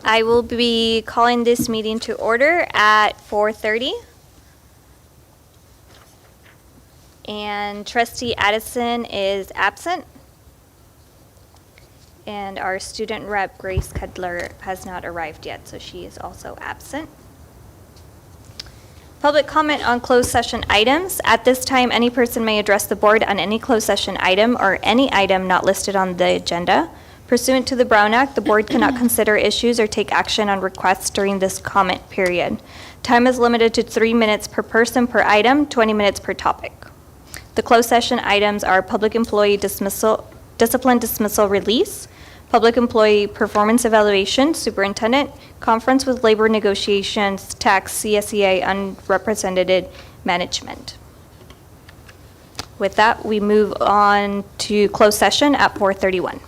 I will be calling this meeting to order at 4:30. And Trustee Addison is absent. And our student rep, Grace Cudler, has not arrived yet, so she is also absent. Public comment on closed session items. At this time, any person may address the board on any closed session item or any item not listed on the agenda. Pursuant to the Brown Act, the board cannot consider issues or take action on requests during this comment period. Time is limited to 3 minutes per person per item, 20 minutes per topic. The closed session items are public employee dismissal, discipline dismissal release, public employee performance evaluation, superintendent, conference with labor negotiations, tax, CSEA, unrepresented management. With that, we move on to closed session at 4:31.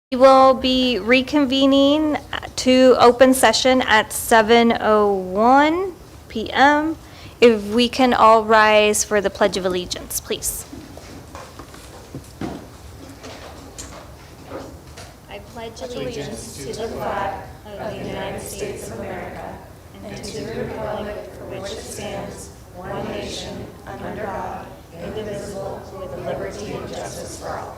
We will be reconvening to open session at 7:01 PM. If we can all rise for the Pledge of Allegiance, please. I pledge allegiance to the flag of the United States of America and to the republic for which it stands, one nation, under God, indivisible, with liberty and justice for all.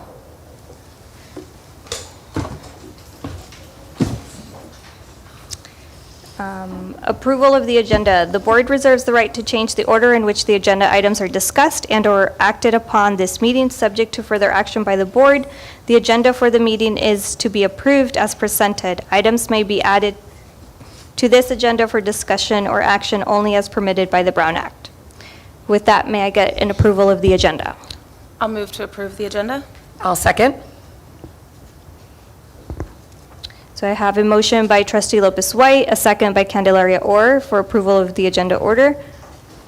Approval of the agenda. The board reserves the right to change the order in which the agenda items are discussed and/or acted upon this meeting, subject to further action by the board. The agenda for the meeting is to be approved as presented. Items may be added to this agenda for discussion or action only as permitted by the Brown Act. With that, may I get an approval of the agenda? I'll move to approve the agenda. I'll second. So I have a motion by trustee Lopez White, a second by Candelaria Orr for approval of the agenda order.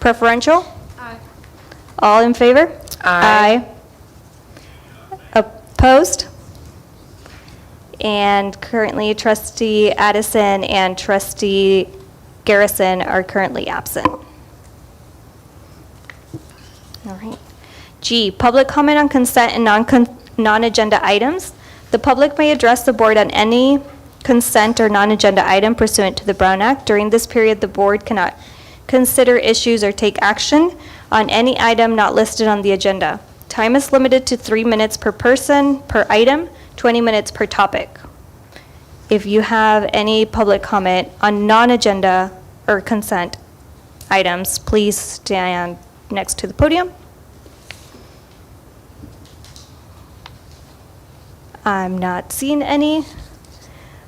Preferential? Aye. All in favor? Aye. Opposed? And currently trustee Addison and trustee Garrison are currently absent. All right. G, public comment on consent and non-agenda items. The public may address the board on any consent or non-agenda item pursuant to the Brown Act. During this period, the board cannot consider issues or take action on any item not listed on the agenda. Time is limited to 3 minutes per person, per item, 20 minutes per topic. If you have any public comment on non-agenda or consent items, please stand next to the podium. I'm not seeing any.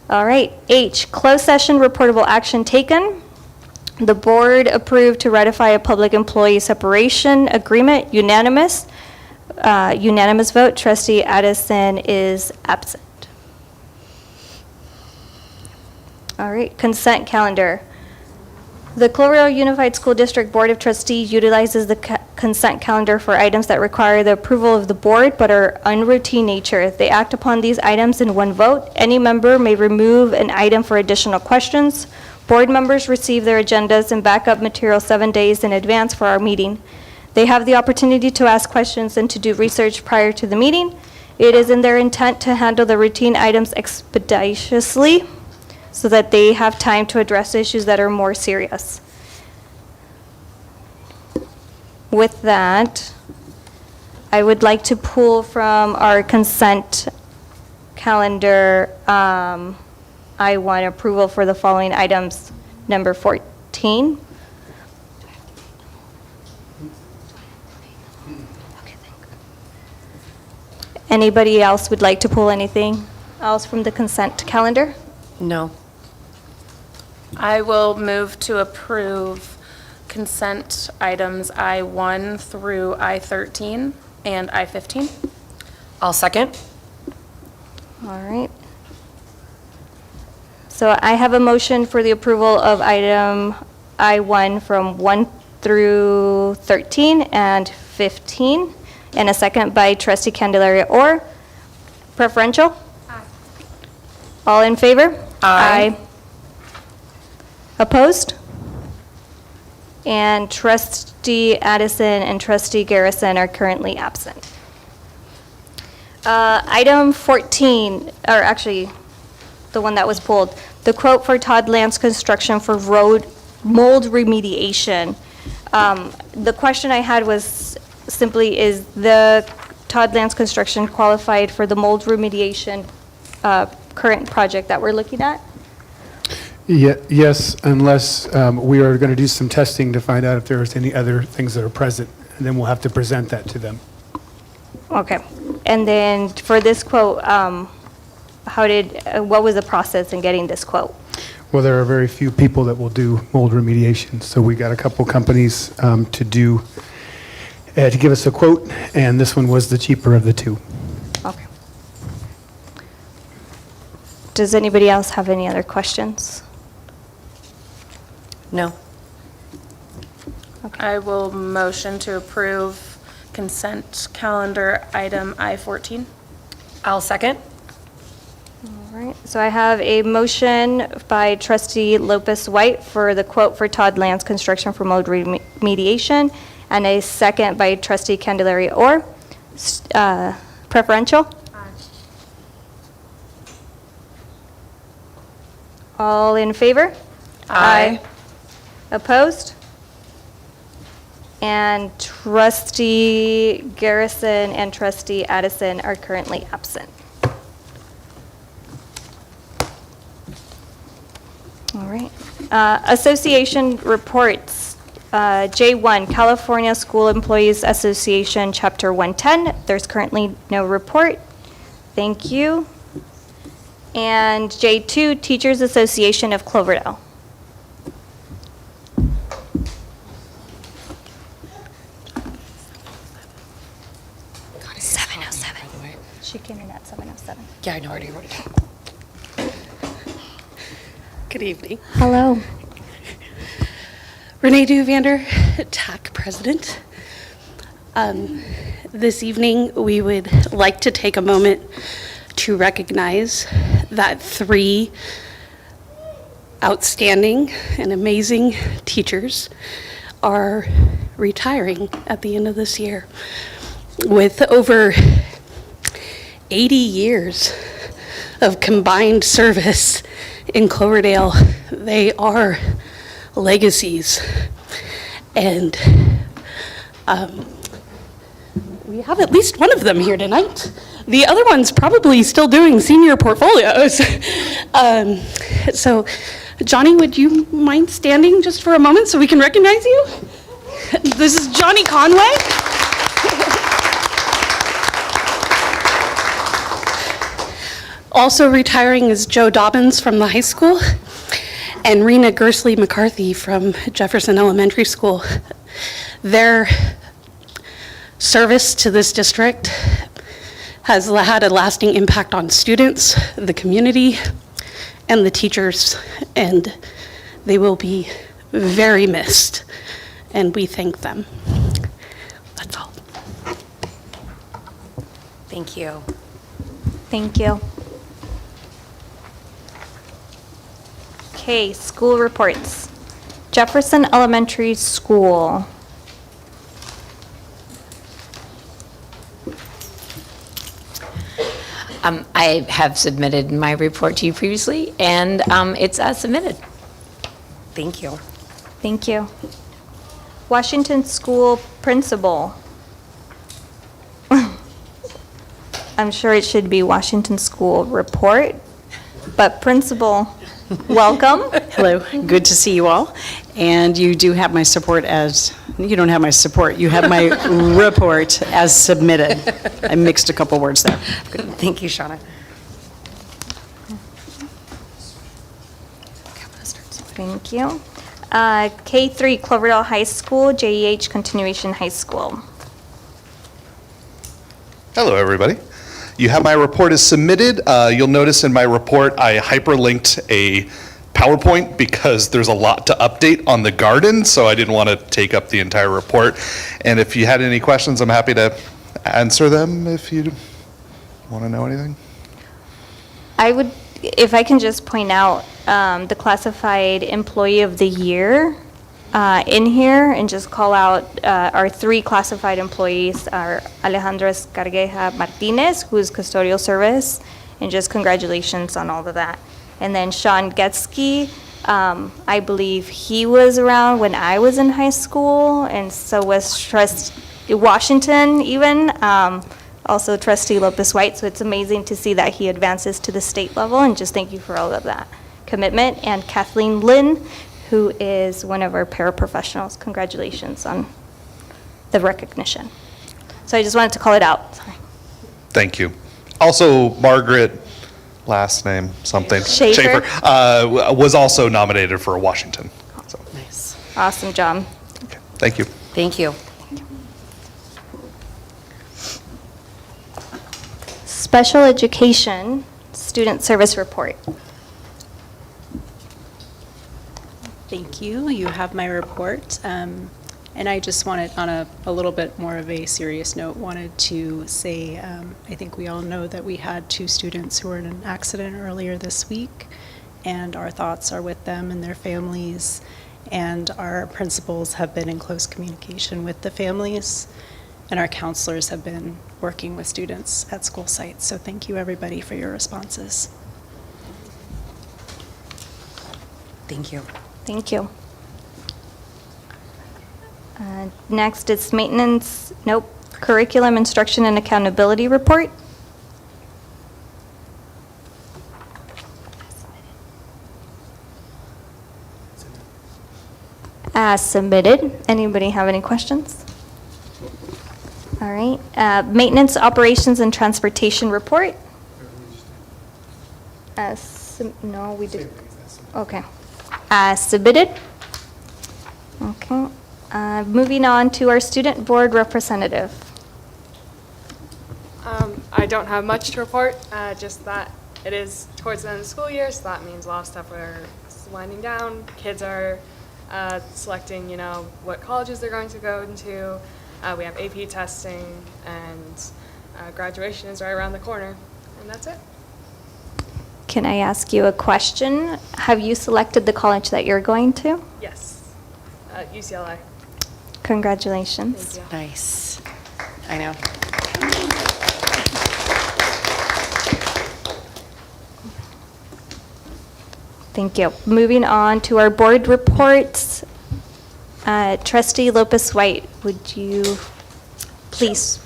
All right, H, closed session reportable action taken. The board approved to ratify a public employee separation agreement, unanimous vote. Trustee Addison is absent. All right, consent calendar. The Cloverdale Unified School District Board of Trustees utilizes the consent calendar for items that require the approval of the board but are unroutine nature. They act upon these items in one vote. Any member may remove an item for additional questions. Board members receive their agendas and backup material 7 days in advance for our meeting. They have the opportunity to ask questions and to do research prior to the meeting. It is in their intent to handle the routine items expeditiously so that they have time to address issues that are more serious. With that, I would like to pull from our consent calendar, I want approval for the following items. Number 14. Anybody else would like to pull anything else from the consent calendar? No. I will move to approve consent items I-1 through I-13 and I-15. I'll second. All right. So I have a motion for the approval of item I-1 from 1 through 13 and 15, and a second by trustee Candelaria Orr. Preferential? Aye. All in favor? Aye. Opposed? And trustee Addison and trustee Garrison are currently absent. Item 14, or actually, the one that was pulled, the quote for Todd Lance Construction for road mold remediation. The question I had was simply, is the Todd Lance Construction qualified for the mold remediation current project that we're looking at? Yes, unless we are going to do some testing to find out if there's any other things that are present, and then we'll have to present that to them. Okay. And then for this quote, what was the process in getting this quote? Well, there are very few people that will do mold remediation, so we got a couple companies to give us a quote, and this one was the cheaper of the two. Okay. Does anybody else have any other questions? No. I will motion to approve consent calendar item I-14. I'll second. So I have a motion by trustee Lopez White for the quote for Todd Land's construction for mold remediation, and a second by trustee Candelaria Orr. Preferential? All in favor? Aye. Opposed? And trustee Garrison and trustee Addison are currently absent. All right. Association reports. J1, California School Employees Association, Chapter 110. There's currently no report. Thank you. And J2, Teachers Association of Cloverdale. God, it's 7:07. by the way. She came in at 7:07. Yeah, I know, I already wrote it down. Good evening. Hello. Renee Duvander, TAC President. This evening, we would like to take a moment to recognize that 3 outstanding and amazing teachers are retiring at the end of this year. With over 80 years of combined service in Cloverdale, they are legacies. And we have at least one of them here tonight. The other one's probably still doing senior portfolios. So, Johnny, would you mind standing just for a moment so we can recognize you? This is Johnny Conway. Also retiring is Joe Dobbins from the high school and Rena Gersley McCarthy from Jefferson Elementary School. Their service to this district has had a lasting impact on students, the community, and the teachers, and they will be very missed, and we thank them. That's all. Thank you. Thank you. Okay, school reports. Jefferson Elementary School. I have submitted my report to you previously, and it's submitted. Thank you. Thank you. Washington School Principal. I'm sure it should be Washington School Report, but Principal, welcome. Hello, good to see you all. And you do have my support as, you don't have my support, you have my report as submitted. I mixed a couple words there. Good. Thank you, Shauna. Thank you. K3 Cloverdale High School, JEH Continuation High School. Hello, everybody. You have my report as submitted. You'll notice in my report, I hyperlinked a PowerPoint because there's a lot to update on the garden, so I didn't want to take up the entire report. And if you had any questions, I'm happy to answer them if you want to know anything. I would, if I can just point out the classified employee of the year in here and just call out our 3 classified employees are Alejandro Escargueja Martinez, who's custodial service, and just congratulations on all of that. And then Sean Getsky, I believe he was around when I was in high school, and so was Washington even, also trustee Lopez White, so it's amazing to see that he advances to the state level, and just thank you for all of that commitment. And Kathleen Lynn, who is one of our paraprofessionals, congratulations on the recognition. So I just wanted to call it out. Sorry. Thank you. Also, Margaret, last name, something. Schaefer. Was also nominated for a Washington. So, Nice. Awesome job. okay. Thank you. Thank you. Special Education Student Service Report. Thank you. You have my report. And I just wanted, on a little bit more of a serious note, wanted to say, I think we all know that we had 2 students who were in an accident earlier this week, and our thoughts are with them and their families, and our principals have been in close communication with the families, and our counselors have been working with students at school sites. So thank you, everybody, for your responses. Thank you. Thank you. Next is maintenance, curriculum, instruction, and accountability report. As submitted. Anybody have any questions? All right. Maintenance, operations, and transportation report. No, we did. Okay. As submitted. Okay. Moving on to our student board representative. I don't have much to report, just that it is towards the end of the school year, so that means a lot of stuff is winding down. Kids are selecting, what colleges they're going to go into. We have AP testing, and graduation is right around the corner, and that's it. Can I ask you a question? Have you selected the college that you're going to? Yes, UCLA. Congratulations. Thank you. Nice. I know. Thank you. Moving on to our board reports. Trustee Lopez-White, would you please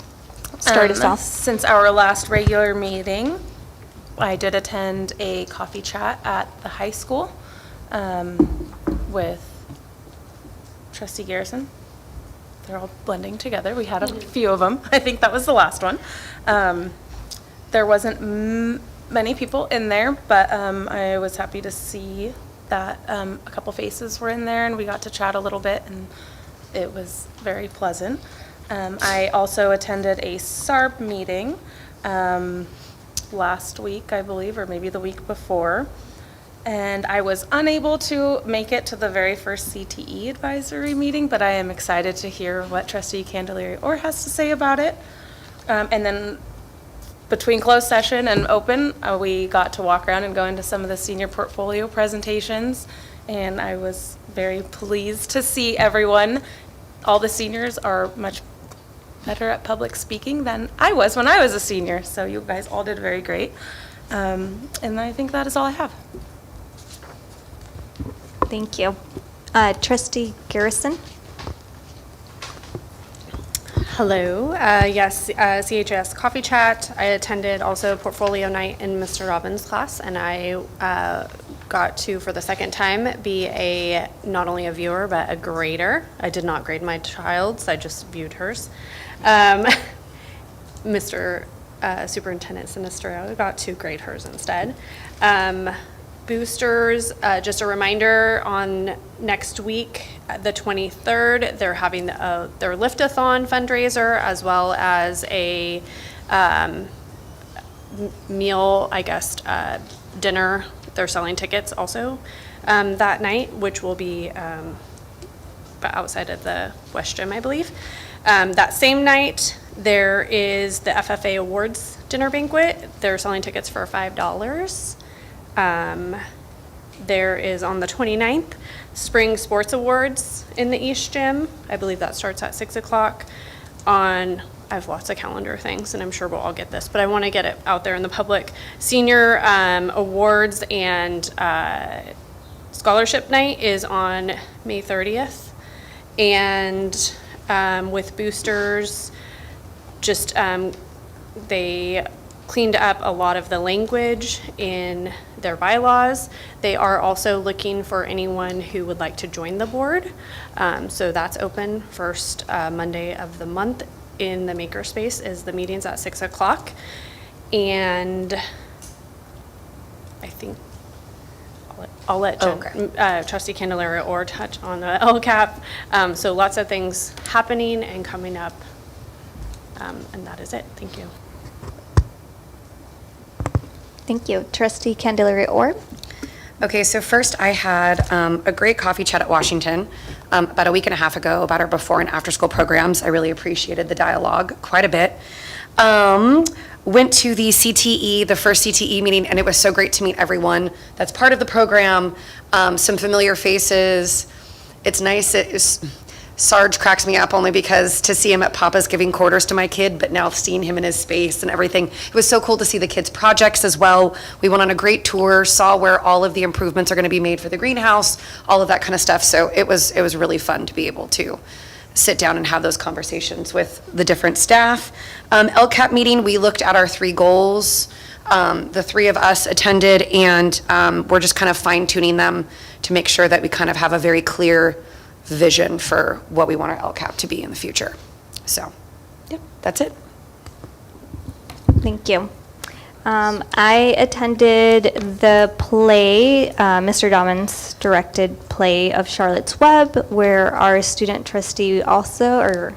start us off? Since our last regular meeting, I did attend a coffee chat at the high school with Trustee Garrison. They're all blending together. We had a few of them. I think that was the last one. There wasn't many people in there, but I was happy to see that a couple faces were in there, and we got to chat a little bit, and it was very pleasant. I also attended a SARB meeting last week, I believe, or maybe the week before, and I was unable to make it to the very first CTE advisory meeting, but I am excited to hear what Trustee Candelaria-Orr has to say about it. And then between closed session and open, we got to walk around and go into some of the senior portfolio presentations, and I was very pleased to see everyone. All the seniors are much better at public speaking than I was when I was a senior, so you guys all did very great. And I think that is all I have. Thank you. Trustee Garrison? Hello. Yes, CHS Coffee Chat. I attended also Portfolio Night in Mr. Robbins' class, and I got to, for the second time, be not only a viewer, but a grader. I did not grade my child's, I just viewed hers. Mr. Superintendent Sinistero got to grade hers instead. Boosters, just a reminder, on next week, the 23rd, they're having their Lift-a-thon fundraiser, as well as a meal, I guess, dinner. They're selling tickets also that night, which will be outside of the West Gym, I believe. That same night, there is the FFA Awards dinner banquet. They're selling tickets for $5. There is on the 29th, Spring Sports Awards in the East Gym. I believe that starts at 6 o'clock. I have lots of calendar things, and I'm sure we'll all get this, but I want to get it out there in the public. Senior Awards and Scholarship Night is on May 30th. And with boosters, just they cleaned up a lot of the language in their bylaws. They are also looking for anyone who would like to join the board. So that's open first Monday of the month in the makerspace. Is the meetings at 6 o'clock. And I think I'll let Trustee Candelaria-Orr touch on the LCAP. So lots of things happening and coming up. And that is it. Thank you. Thank you. Trustee Candelaria-Orr? Okay, so first I had a great coffee chat at Washington about a week and a half ago about our before and after school programs. I really appreciated the dialogue quite a bit. Went to the CTE, the first CTE meeting, and it was so great to meet everyone that's part of the program, some familiar faces. It's nice. Sarge cracks me up only because to see him at Papa's giving quarters to my kid, but now seeing him in his space and everything, it was so cool to see the kids' projects as well. We went on a great tour, saw where all of the improvements are going to be made for the greenhouse, all of that kind of stuff. So it was really fun to be able to sit down and have those conversations with the different staff. LCAP meeting, we looked at our 3 goals. The 3 of us attended, and we're just kind of fine tuning them to make sure that we kind of have a very clear vision for what we want our LCAP to be in the future. So, yep, that's it. Thank you. I attended the play, Mr. Dommins directed play of Charlotte's Web, where our student trustee also, or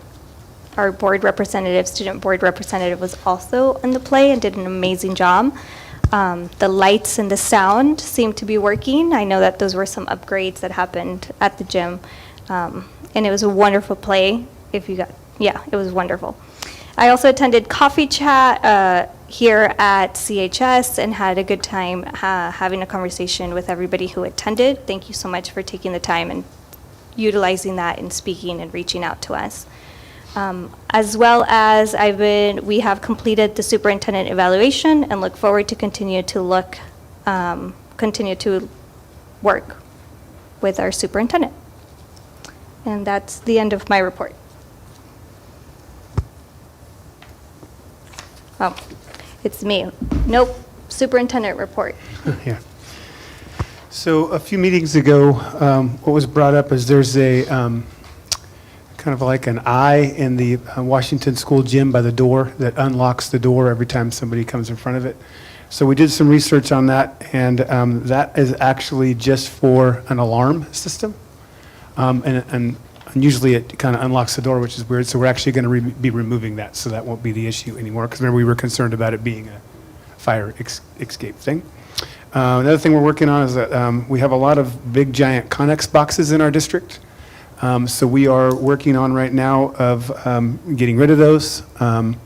our board representative, student board representative was also in the play and did an amazing job. The lights and the sound seemed to be working. I know that those were some upgrades that happened at the gym. And it was a wonderful play. It was wonderful. I also attended Coffee Chat here at CHS and had a good time having a conversation with everybody who attended. Thank you so much for taking the time and utilizing that and speaking and reaching out to us. As well as we have completed the superintendent evaluation and look forward to continue to work with our superintendent. And that's the end of my report. Oh, it's me. Nope, superintendent report. Yeah. So a few meetings ago, what was brought up is there's a kind of like an eye in the Washington School gym by the door that unlocks the door every time somebody comes in front of it. So we did some research on that, and that is actually just for an alarm system. And usually it kind of unlocks the door, which is weird. So we're actually going to be removing that, so that won't be the issue anymore. Because remember, we were concerned about it being a fire escape thing. Another thing we're working on is that we have a lot of big, giant Connex boxes in our district. So we are working on right now of getting rid of those. And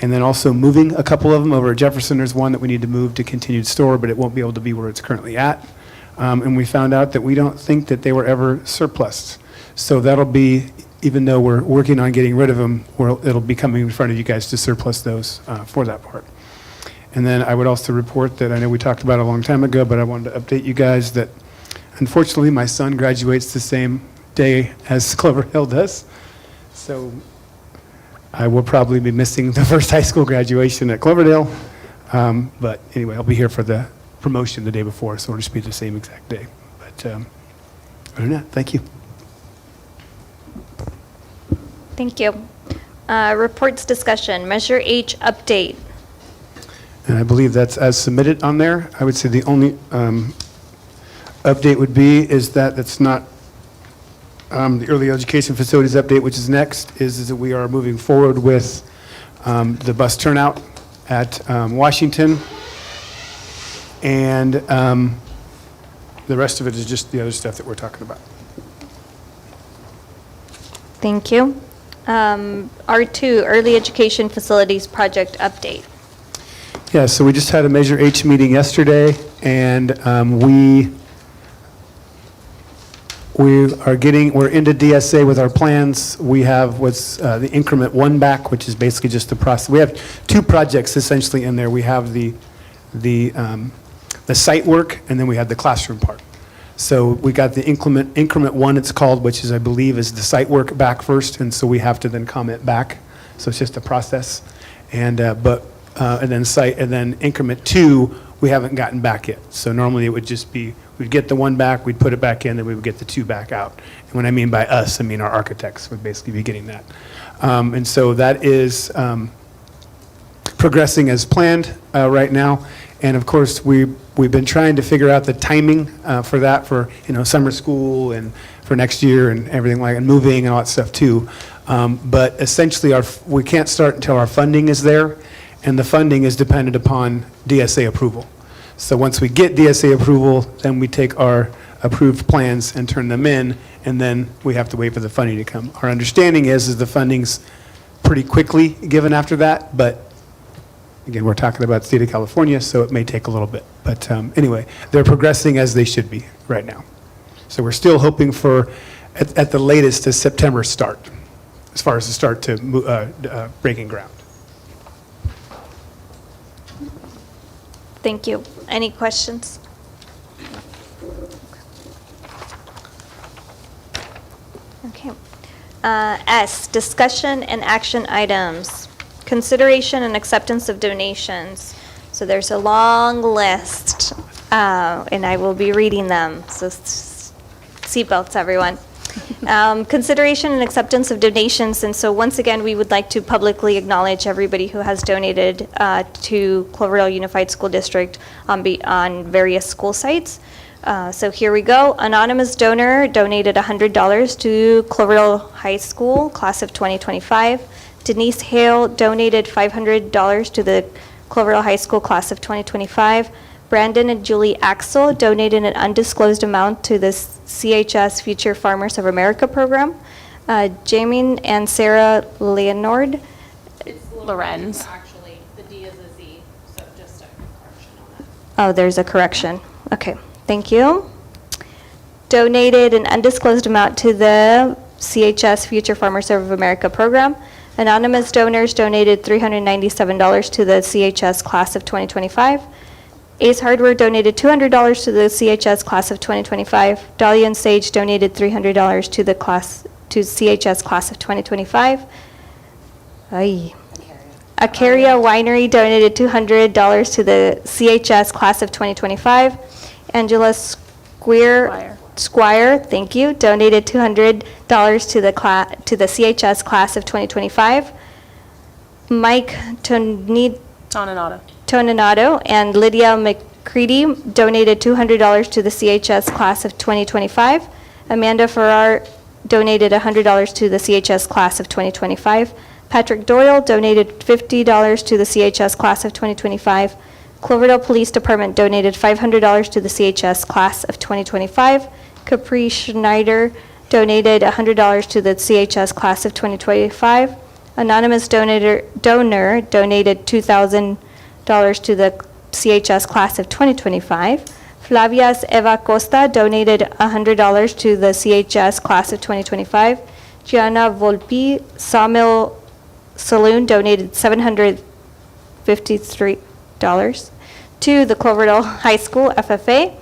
then also moving a couple of them over at Jefferson. There's one that we need to move to continued store, but it won't be able to be where it's currently at. And we found out that we don't think that they were ever surplus. So that'll be, even though we're working on getting rid of them, it'll be coming in front of you guys to surplus those for that part. And then I would also report that I know we talked about it a long time ago, but I wanted to update you guys that unfortunately my son graduates the same day as Clover Hill does. So I will probably be missing the first high school graduation at Cloverdale. But anyway, I'll be here for the promotion the day before, so it'll just be the same exact day. But other than that, thank you. Thank you. Reports discussion, Measure H update. And I believe that's as submitted on there. I would say the only update would be is that that's not the early education facilities update, which is next, is that we are moving forward with the bus turnout at Washington. And the rest of it is just the other stuff that we're talking about. Thank you. R2, Early Education Facilities Project Update. Yeah, so we just had a Measure H meeting yesterday, and we're into DSA with our plans. We have what's the increment 1 back, which is basically just the process. We have 2 projects essentially in there. We have the site work, and then we have the classroom part. So we got the increment 1, it's called, which is, I believe, is the site work back first, and so we have to then comment back. So it's just a process. And then increment 2, we haven't gotten back yet. So normally it would just be, we'd get the 1 back, we'd put it back in, then we would get the 2 back out. And when I mean by us, I mean our architects would basically be getting that. And so that is progressing as planned right now. And of course, we've been trying to figure out the timing for that, for summer school and for next year and everything like, and moving and all that stuff too. But essentially, we can't start until our funding is there, and the funding is dependent upon DSA approval. So once we get DSA approval, then we take our approved plans and turn them in, and then we have to wait for the funding to come. Our understanding is the funding's pretty quickly given after that, but again, we're talking about the state of California, so it may take a little bit. But anyway, they're progressing as they should be right now. So we're still hoping for, at the latest, a September start, as far as the start to breaking ground. Thank you. Any questions? Okay. S, discussion and action items. Consideration and acceptance of donations. So there's a long list, and I will be reading them, so seatbelts, everyone. Consideration and acceptance of donations, and so once again, we would like to publicly acknowledge everybody who has donated to Cloverdale Unified School District on various school sites. So here we go. Anonymous donor donated $100 to Cloverdale High School, class of 2025. Denise Hale donated $500 to the Cloverdale High School, class of 2025. Brandon and Julie Axel donated an undisclosed amount to the CHS Future Farmers of America program. Jamie and Sarah Leonard. It's Lorenz. Actually, the D is a Z, so just a correction on that. Oh, there's a correction. Okay, thank you. Donated an undisclosed amount to the CHS Future Farmers of America program. Anonymous donors donated $397 to the CHS class of 2025. Ace Hardware donated $200 to the CHS class of 2025. Dahlia and Sage donated $300 to CHS class of 2025. Aye. Acaria Winery donated $200 to the CHS class of 2025. Angela Squire, thank you, donated $200 to the CHS class of 2025. Mike Toninato and Lydia McCready donated $200 to the CHS class of 2025. Amanda Farrar donated $100 to the CHS class of 2025. Patrick Doyle donated $50 to the CHS class of 2025. Cloverdale Police Department donated $500 to the CHS class of 2025. Capri Schneider donated $100 to the CHS class of 2025. Anonymous donor donated $2,000 to the CHS class of 2025. Flavia's Eva Costa donated $100 to the CHS class of 2025. Gianna Volpi Sawmill Saloon donated $753 to the Cloverdale High School FFA.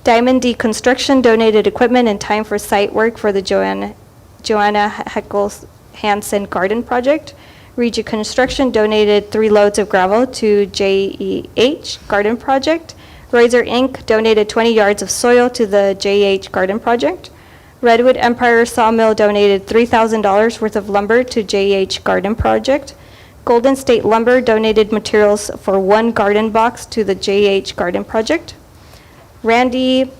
Diamond D Construction donated equipment and time for site work for the Joanna Heckles Hansen Garden Project. Regia Construction donated 3 loads of gravel to JEH Garden Project. Riser Inc. donated 20 yards of soil to the JEH Garden Project. Redwood Empire Sawmill donated $3,000 worth of lumber to JEH Garden Project. Golden State Lumber donated materials for 1 garden box to the JEH Garden Project. Randy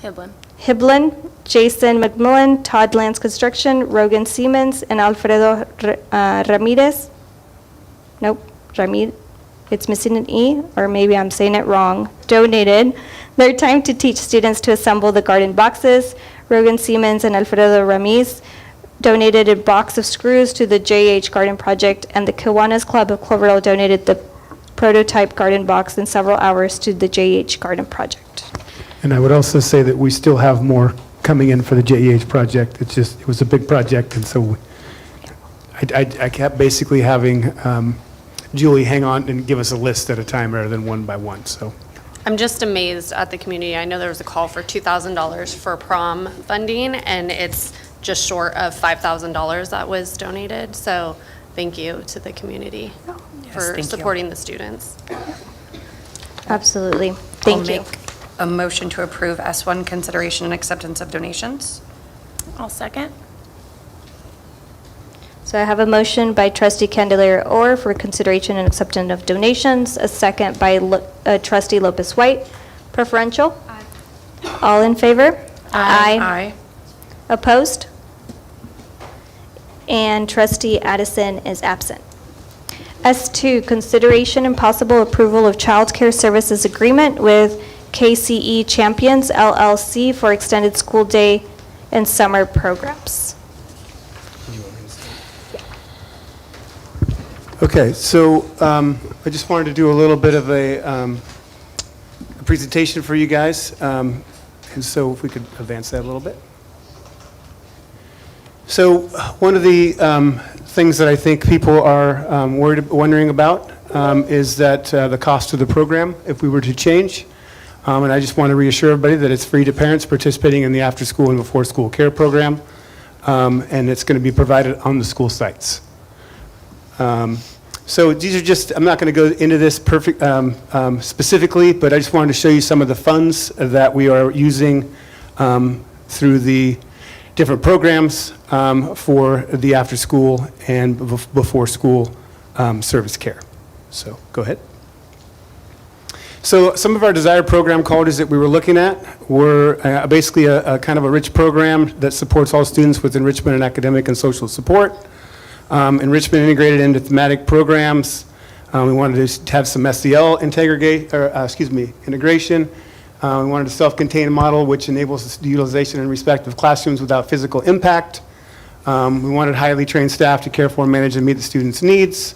Hiblin, Jason McMillan, Todd Lance Construction, Rogan Siemens, and Alfredo Ramirez. Nope, Ramirez. It's missing an E, or maybe I'm saying it wrong. Donated their time to teach students to assemble the garden boxes. Rogan Siemens and Alfredo Ramirez donated a box of screws to the JH Garden Project, and the Kiwanis Club of Cloverdale donated the prototype garden box in several hours to the JH Garden Project. And I would also say that we still have more coming in for the JEH project. It was a big project, and so I kept basically having Julie hang on and give us a list at a time rather than one by one, so. I'm just amazed at the community. I know there was a call for $2,000 for prom funding, and it's just short of $5,000 that was donated. So thank you to the community for supporting the students. Absolutely. Thank you. I'll make a motion to approve S1, consideration and acceptance of donations. I'll second. So I have a motion by trustee Candelaria Orr for consideration and acceptance of donations, a second by trustee Lopez White. Preferential? Aye. All in favor? Aye. Opposed? And trustee Addison is absent. S2, consideration and possible approval of childcare services agreement with KCE Champions LLC for extended school day and summer programs. Okay, so I just wanted to do a little bit of a presentation for you guys. And so if we could advance that a little bit. So one of the things that I think people are wondering about is that the cost of the program, if we were to change. And I just want to reassure everybody that it's free to parents participating in the after-school and before-school care program. And it's going to be provided on the school sites. So these are just, I'm not going to go into this specifically, but I just wanted to show you some of the funds that we are using through the different programs for the after-school and before-school service care. So go ahead. So some of our desired program qualities that we were looking at were basically a kind of a rich program that supports all students with enrichment and academic and social support. Enrichment integrated into thematic programs. We wanted to have some SEL integration. We wanted a self-contained model which enables the utilization and respect of classrooms without physical impact. We wanted highly trained staff to care for, manage, and meet the students' needs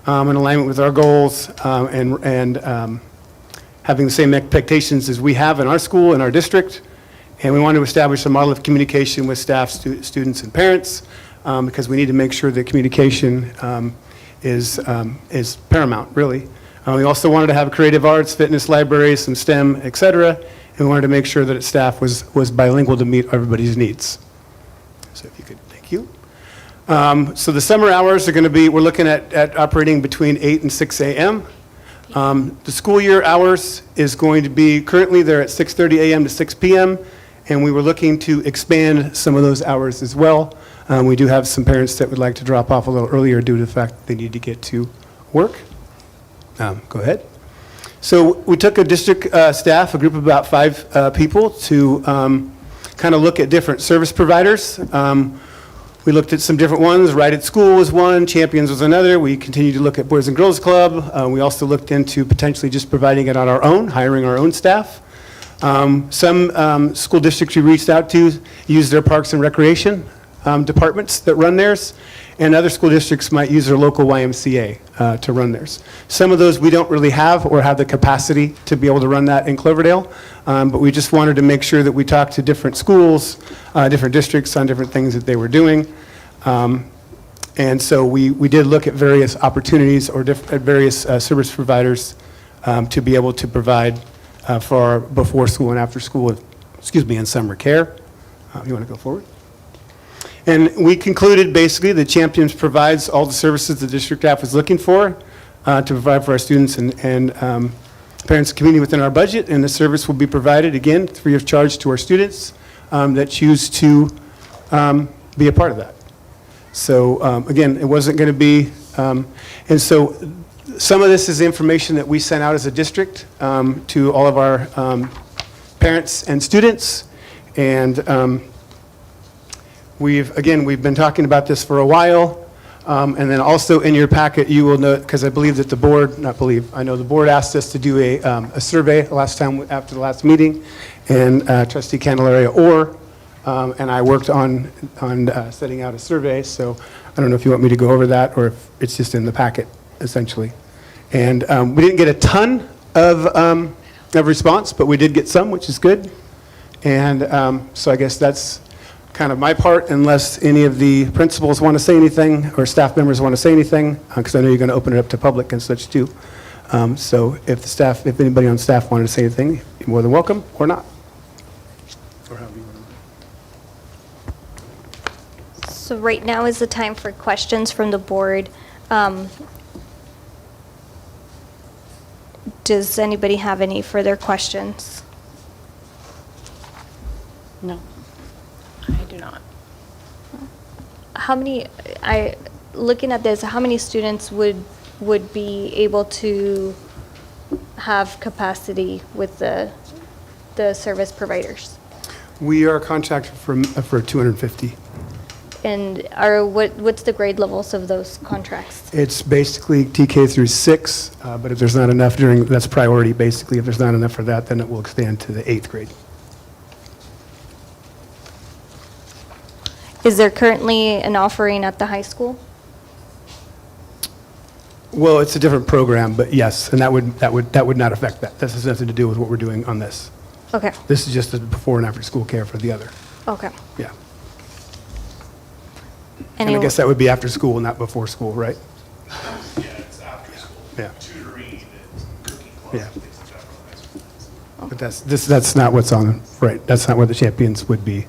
in alignment with our goals and having the same expectations as we have in our school, in our district. And we want to establish a model of communication with staff, students, and parents because we need to make sure that communication is paramount, really. We also wanted to have creative arts, fitness, libraries, some STEM, et cetera, and we wanted to make sure that its staff was bilingual to meet everybody's needs. So if you could, thank you. So the summer hours are going to be, we're looking at operating between 8 and 6 a.m. The school year hours is going to be, currently they're at 6:30 a.m. to 6 p.m., and we were looking to expand some of those hours as well. We do have some parents that would like to drop off a little earlier due to the fact that they need to get to work. Go ahead. So we took a district staff, a group of about 5 people, to kind of look at different service providers. We looked at some different ones. Right at School was one, Champions was another. We continued to look at Boys and Girls Club. We also looked into potentially just providing it on our own, hiring our own staff. Some school districts we reached out to use their Parks and Recreation departments that run theirs, and other school districts might use their local YMCA to run theirs. Some of those we don't really have or have the capacity to be able to run that in Cloverdale, but we just wanted to make sure that we talked to different schools, different districts on different things that they were doing. And so we did look at various opportunities or at various service providers to be able to provide for our before school and after school, and summer care. You want to go forward? And we concluded basically that Champions provides all the services the district staff was looking for to provide for our students and parents and community within our budget, and the service will be provided, again, free of charge to our students that choose to be a part of that. So again, it wasn't going to be, and so some of this is information that we sent out as a district to all of our parents and students, and we've been talking about this for a while, and then also in your packet, you will note, because I believe that the board, I know the board asked us to do a survey last time after the last meeting, and Trustee Candelaria and I worked on setting out a survey, so I don't know if you want me to go over that or if it's just in the packet, essentially. And we didn't get a ton of response, but we did get some, which is good. And so I guess that's kind of my part, unless any of the principals want to say anything or staff members want to say anything, because I know you're going to open it up to public and such too. So if anybody on staff wanted to say anything, you're more than welcome or not. Or however you want to. So right now is the time for questions from the board. Does anybody have any further questions? No. I do not. Looking at this, how many students would be able to have capacity with the service providers? We are contracted for 250. And what's the grade levels of those contracts? It's basically TK through 6, but if there's not enough that's priority, basically. If there's not enough for that, then it will expand to the 8th grade. Is there currently an offering at the high school? Well, it's a different program, but yes, and that would not affect that. This has nothing to do with what we're doing on this. Okay, This is just the before and after school care for the other. okay. Yeah. And I guess that would be after school, not before school, right? Yeah, it's after school. Yeah. Tutoring and cooking Yeah. clubs, things like that for high school. But that's not what's on, right, that's not what the champions would be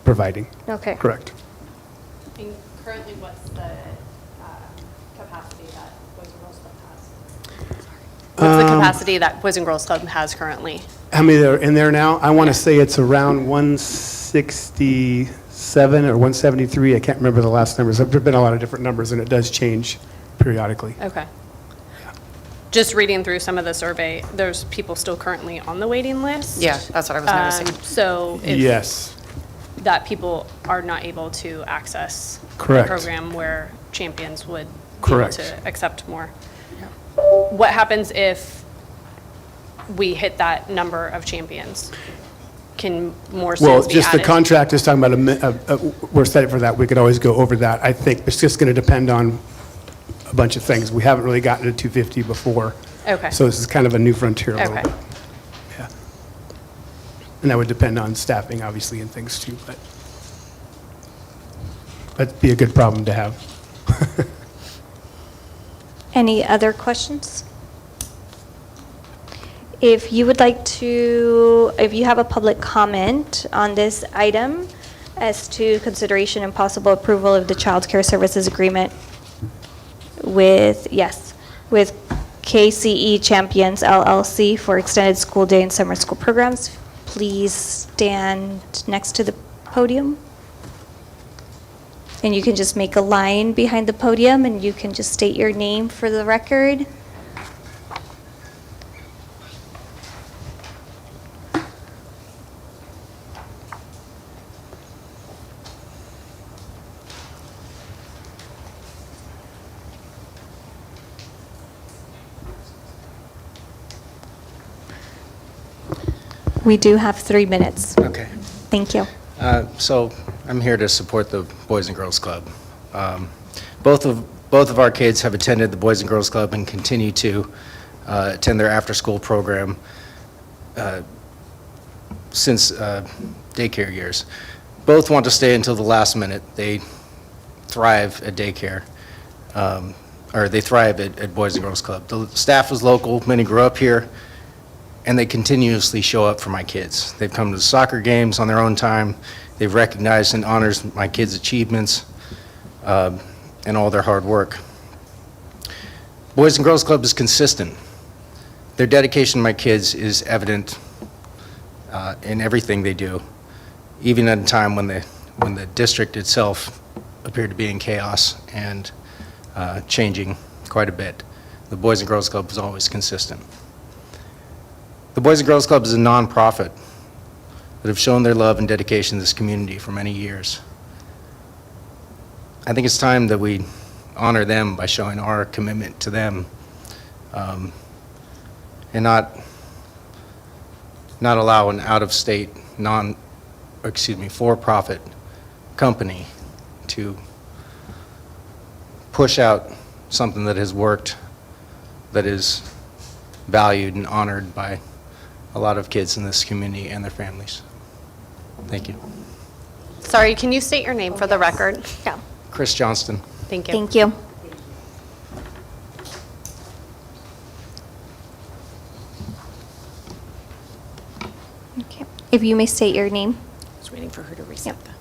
providing. Okay. Correct. And currently, what's the capacity that Boys and Girls Club has? What's the capacity that Boys and Girls Club has currently? How many are in there now? I want to say it's around 167 or 173. I can't remember the last numbers. There have been a lot of different numbers, and it does change periodically. Okay. Just reading through some of the survey, there's people still currently on the waiting list. Yeah, that's what I was noticing. So if Yes, that people are not able to access Correct. the program where champions would be able Correct. to accept more. What happens if we hit that number of champions? Can more well, students be just the added? contract is talking about, we're set for that. We could always go over that. I think it's just going to depend on a bunch of things. We haven't really gotten to 250 before. Okay. So this is kind of a new frontier a little Okay. bit. Yeah. And that would depend on staffing, obviously, and things too, but that'd be a good problem to have. Any other questions? If you would like to, if you have a public comment on this item as to consideration and possible approval of the Child Care Services Agreement with KCE Champions LLC for extended school day and summer school programs, please stand next to the podium. And you can just make a line behind the podium, and you can just state your name for the record. We do have 3 minutes. Okay. Thank you. So I'm here to support the Boys and Girls Club. Both of our kids have attended the Boys and Girls Club and continue to attend their after-school program since daycare years. Both want to stay until the last minute. They thrive at daycare, or they thrive at Boys and Girls Club. The staff is local, many grew up here, and they continuously show up for my kids. They've come to the soccer games on their own time. They've recognized and honors my kids' achievements and all their hard work. Boys and Girls Club is consistent. Their dedication to my kids is evident in everything they do, even at a time when the district itself appeared to be in chaos and changing quite a bit. The Boys and Girls Club is always consistent. The Boys and Girls Club is a nonprofit that have shown their love and dedication to this community for many years. I think it's time that we honor them by showing our commitment to them, and not allow an out-of-state, for-profit company to push out something that has worked, that is valued and honored by a lot of kids in this community and their families. Thank you. Sorry, can you state your name for the record? Yeah. Chris Johnston. Thank you. Thank you. Okay. If you may state your name. Just waiting for her to reset that.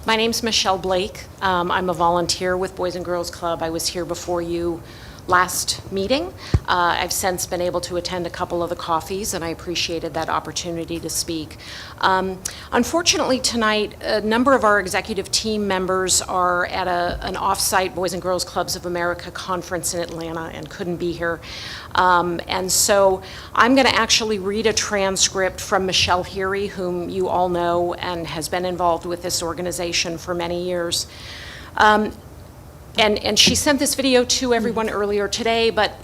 My name's Michelle Blake. I'm a volunteer with Boys and Girls Club. I was here before you last meeting. I've since been able to attend a couple of the coffees, and I appreciated that opportunity to speak. Unfortunately, tonight, a number of our executive team members are at an off-site Boys and Girls Clubs of America conference in Atlanta and couldn't be here. And so I'm going to actually read a transcript from Michelle Heary, whom you all know and has been involved with this organization for many years. And she sent this video to everyone earlier today, but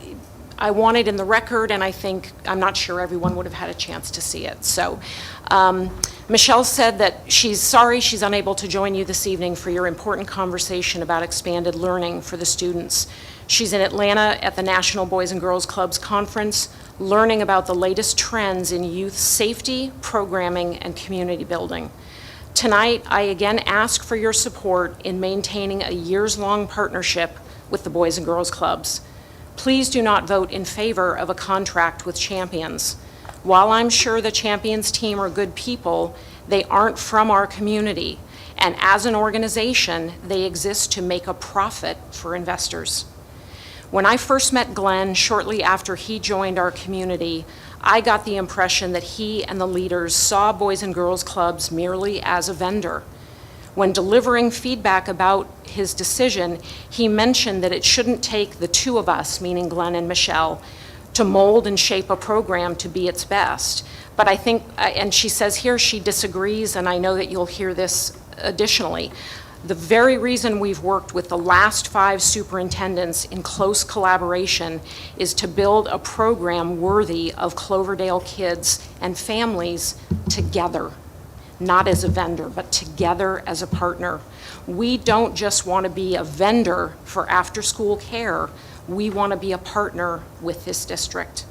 I want it in the record, and I'm not sure everyone would have had a chance to see it. So Michelle said that she's sorry she's unable to join you this evening for your important conversation about expanded learning for the students. She's in Atlanta at the National Boys and Girls Clubs Conference, learning about the latest trends in youth safety, programming, and community building. Tonight, I again ask for your support in maintaining a years-long partnership with the Boys and Girls Clubs. Please do not vote in favor of a contract with Champions. While I'm sure the Champions team are good people, they aren't from our community, and as an organization, they exist to make a profit for investors. When I first met Glenn shortly after he joined our community, I got the impression that he and the leaders saw Boys and Girls Clubs merely as a vendor. When delivering feedback about his decision, he mentioned that it shouldn't take the two of us, meaning Glenn and Michelle, to mold and shape a program to be its best. But I think, and she says here she disagrees, and I know that you'll hear this additionally. The very reason we've worked with the last 5 superintendents in close collaboration is to build a program worthy of Cloverdale kids and families together, not as a vendor, but together as a partner. We don't just want to be a vendor for after-school care. We want to be a partner with this district.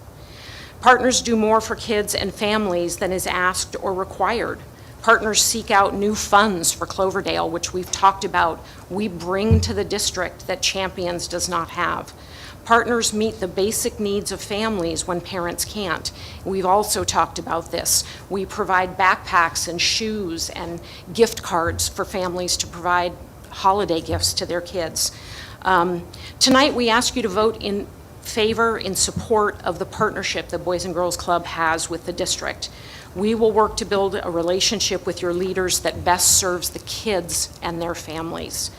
Partners do more for kids and families than is asked or required. Partners seek out new funds for Cloverdale, which we've talked about. We bring to the district that Champions does not have. Partners meet the basic needs of families when parents can't. We've also talked about this. We provide backpacks and shoes and gift cards for families to provide holiday gifts to their kids. Tonight, we ask you to vote in favor, in support of the partnership the Boys and Girls Club has with the district. We will work to build a relationship with your leaders that best serves the kids and their families.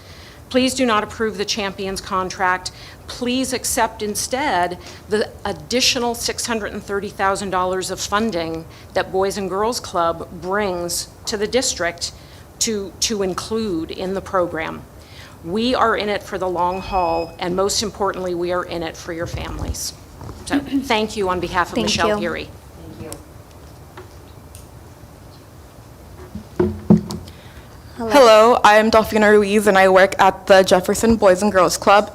Please do not approve the Champions contract. Please accept instead the additional $630,000 of funding that Boys and Girls Club brings to the district to include in the program. We are in it for the long haul, and most importantly, we are in it for your families. So thank you on behalf of Michelle Geary. Hello, I am Delfina Ruiz, and I work at the Jefferson Boys and Girls Club.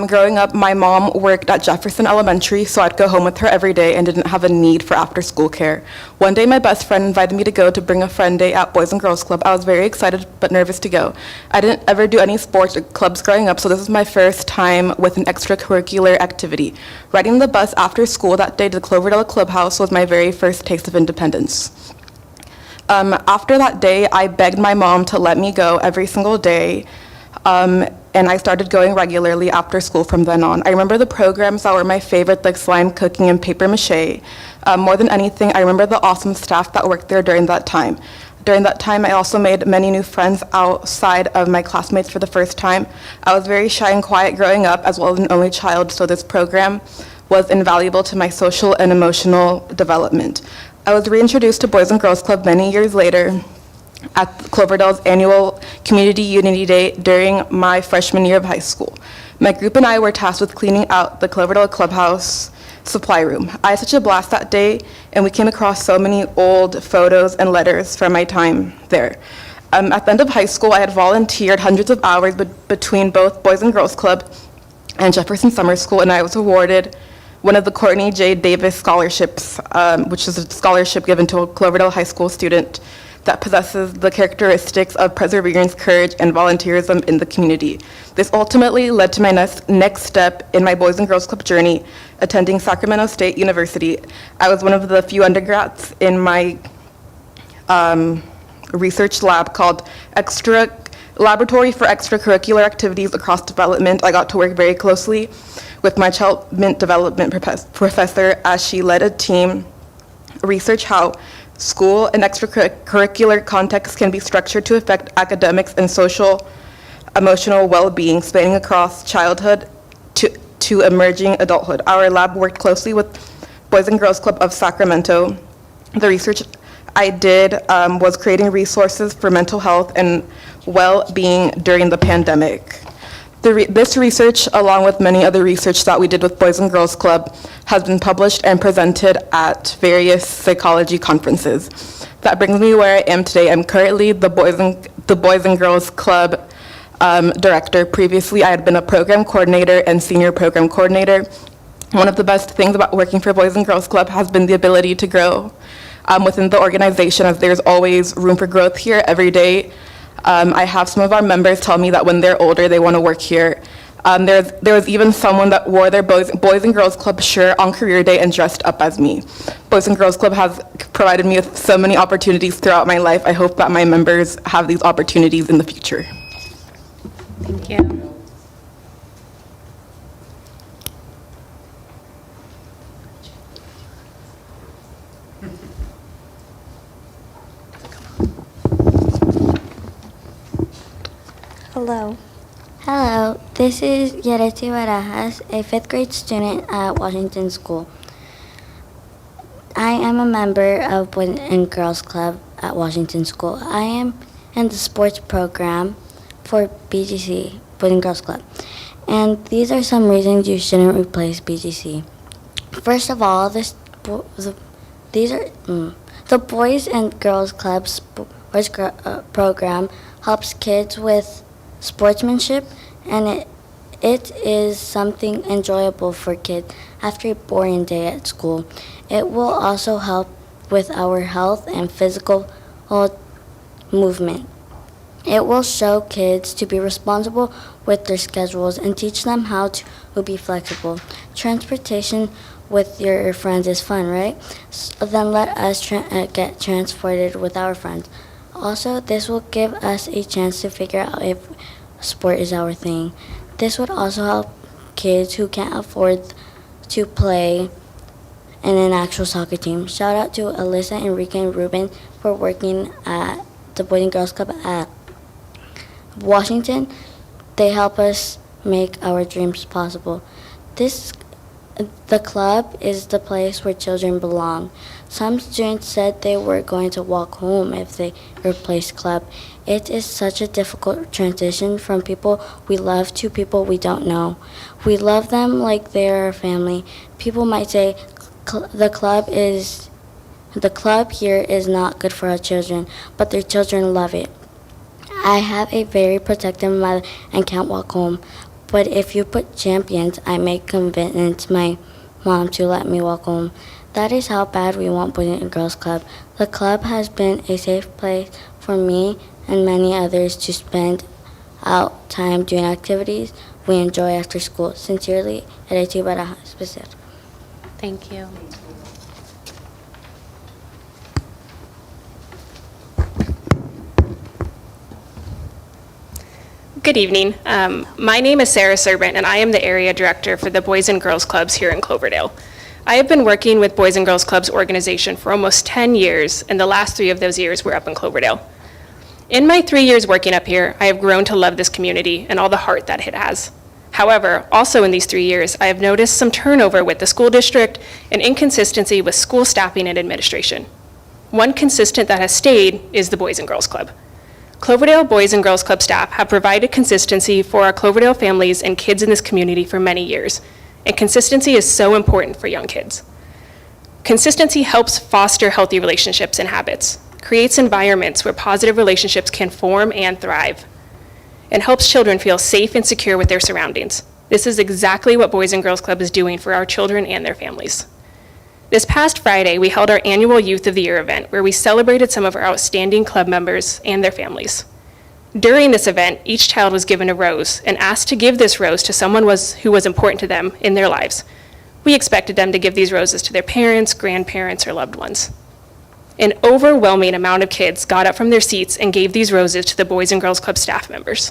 Growing up, my mom worked at Jefferson Elementary, so I'd go home with her every day and didn't have a need for after-school care. One day, my best friend invited me to go to Bring a Friend Day at Boys and Girls Club. I was very excited but nervous to go. I didn't ever do any sports or clubs growing up, so this was my first time with an extracurricular activity. Riding the bus after school that day to the Cloverdale Clubhouse was my very first taste of independence. After that day, I begged my mom to let me go every single day, and I started going regularly after school from then on. I remember the programs that were my favorite, like slime cooking and paper mache. More than anything, I remember the awesome staff that worked there during that time. During that time, I also made many new friends outside of my classmates for the first time. I was very shy and quiet growing up, as well as an only child, so this program was invaluable to my social and emotional development. I was reintroduced to Boys and Girls Club many years later at Cloverdale's annual Community Unity Day during my freshman year of high school. My group and I were tasked with cleaning out the Cloverdale Clubhouse supply room. I had such a blast that day, and we came across so many old photos and letters from my time there. At the end of high school, I had volunteered hundreds of hours between both Boys and Girls Club and Jefferson Summer School, and I was awarded one of the Courtney J. Davis scholarships, which is a scholarship given to a Cloverdale High School student that possesses the characteristics of perseverance, courage, and volunteerism in the community. This ultimately led to my next step in my Boys and Girls Club journey, attending Sacramento State University. I was one of the few undergrads in my research lab called Laboratory for extracurricular activities across development, I got to work very closely with my child development professor as she led a team research how school and extracurricular contexts can be structured to affect academics and social emotional well-being spanning across childhood to emerging adulthood. Our lab worked closely with Boys and Girls Club of Sacramento. The research I did was creating resources for mental health and well-being during the pandemic. This research, along with many other research that we did with Boys and Girls Club, has been published and presented at various psychology conferences. That brings me where I am today. I'm currently the Boys and Girls Club director. Previously, I had been a program coordinator and senior program coordinator. One of the best things about working for Boys and Girls Club has been the ability to grow within the organization, as there's always room for growth here every day. I have some of our members tell me that when they're older, they want to work here. There was even someone that wore their Boys and Girls Club shirt on career day and dressed up as me. Boys and Girls Club has provided me with so many opportunities throughout my life. I hope that my members have these opportunities in the future. Thank you. Hello. Hello, this is Yareti Barajas, a 5th grade student at Washington School. I am a member of Boys and Girls Club at Washington School. I am in the sports program for BGC, Boys and Girls Club. And these are some reasons you shouldn't replace BGC. First of all, the Boys and Girls Club program helps kids with sportsmanship, and it is something enjoyable for kids after a boring day at school. It will also help with our health and physical movement. It will show kids to be responsible with their schedules and teach them how to be flexible. Transportation with your friends is fun, right? So then let us get transported with our friends. Also, this will give us a chance to figure out if sport is our thing. This would also help kids who can't afford to play in an actual soccer team. Shout out to Alyssa, Enrique, and Ruben for working at the Boys and Girls Club at Washington. They help us make our dreams possible. The club is the place where children belong. Some students said they were going to walk home if they replaced club. It is such a difficult transition from people we love to people we don't know. We love them like they are a family. People might say the club here is not good for our children, but their children love it. I have a very protective mother and can't walk home. But if you put champions, I may convince my mom to let me walk home. That is how bad we want Boys and Girls Club. The club has been a safe place for me and many others to spend out time doing activities we enjoy after school. Sincerely, Yareti Barajas. Thank you. Good evening. My name is Sarah Servant, and I am the area director for the Boys and Girls Clubs here in Cloverdale. I have been working with Boys and Girls Clubs organization for almost 10 years, and the last 3 of those years were up in Cloverdale. In my 3 years working up here, I have grown to love this community and all the heart that it has. However, also in these 3 years, I have noticed some turnover with the school district and inconsistency with school staffing and administration. One consistent that has stayed is the Boys and Girls Club. Cloverdale Boys and Girls Club staff have provided consistency for our Cloverdale families and kids in this community for many years, and consistency is so important for young kids. Consistency helps foster healthy relationships and habits, creates environments where positive relationships can form and thrive, and helps children feel safe and secure with their surroundings. This is exactly what Boys and Girls Club is doing for our children and their families. This past Friday, we held our annual Youth of the Year event where we celebrated some of our outstanding club members and their families. During this event, each child was given a rose and asked to give this rose to someone who was important to them in their lives. We expected them to give these roses to their parents, grandparents, or loved ones. An overwhelming amount of kids got up from their seats and gave these roses to the Boys and Girls Club staff members.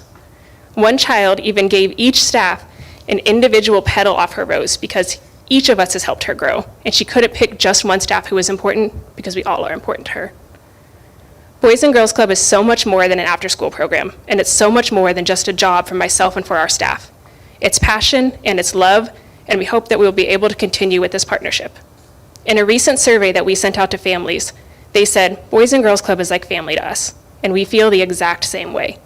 One child even gave each staff an individual petal off her rose because each of us has helped her grow, and she couldn't pick just one staff who was important because we all are important to her. Boys and Girls Club is so much more than an after-school program, and it's so much more than just a job for myself and for our staff. It's passion and it's love, and we hope that we will be able to continue with this partnership. In a recent survey that we sent out to families, they said, Boys and Girls Club is like family to us, and we feel the exact same way.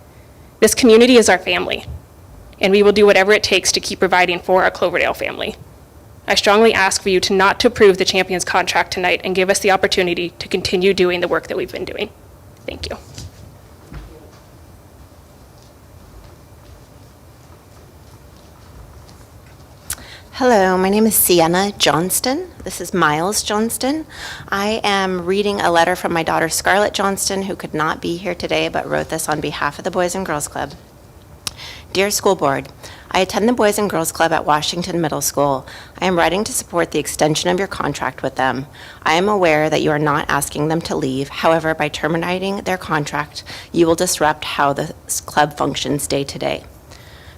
This community is our family, and we will do whatever it takes to keep providing for our Cloverdale family. I strongly ask for you to not to approve the Champions contract tonight and give us the opportunity to continue doing the work that we've been doing. Thank you. Hello, my name is Sienna Johnston. This is Miles Johnston. I am reading a letter from my daughter Scarlett Johnston, who could not be here today but wrote this on behalf of the Boys and Girls Club. Dear School Board, I attend the Boys and Girls Club at Washington Middle School. I am writing to support the extension of your contract with them. I am aware that you are not asking them to leave. However, by terminating their contract, you will disrupt how the club functions day to day.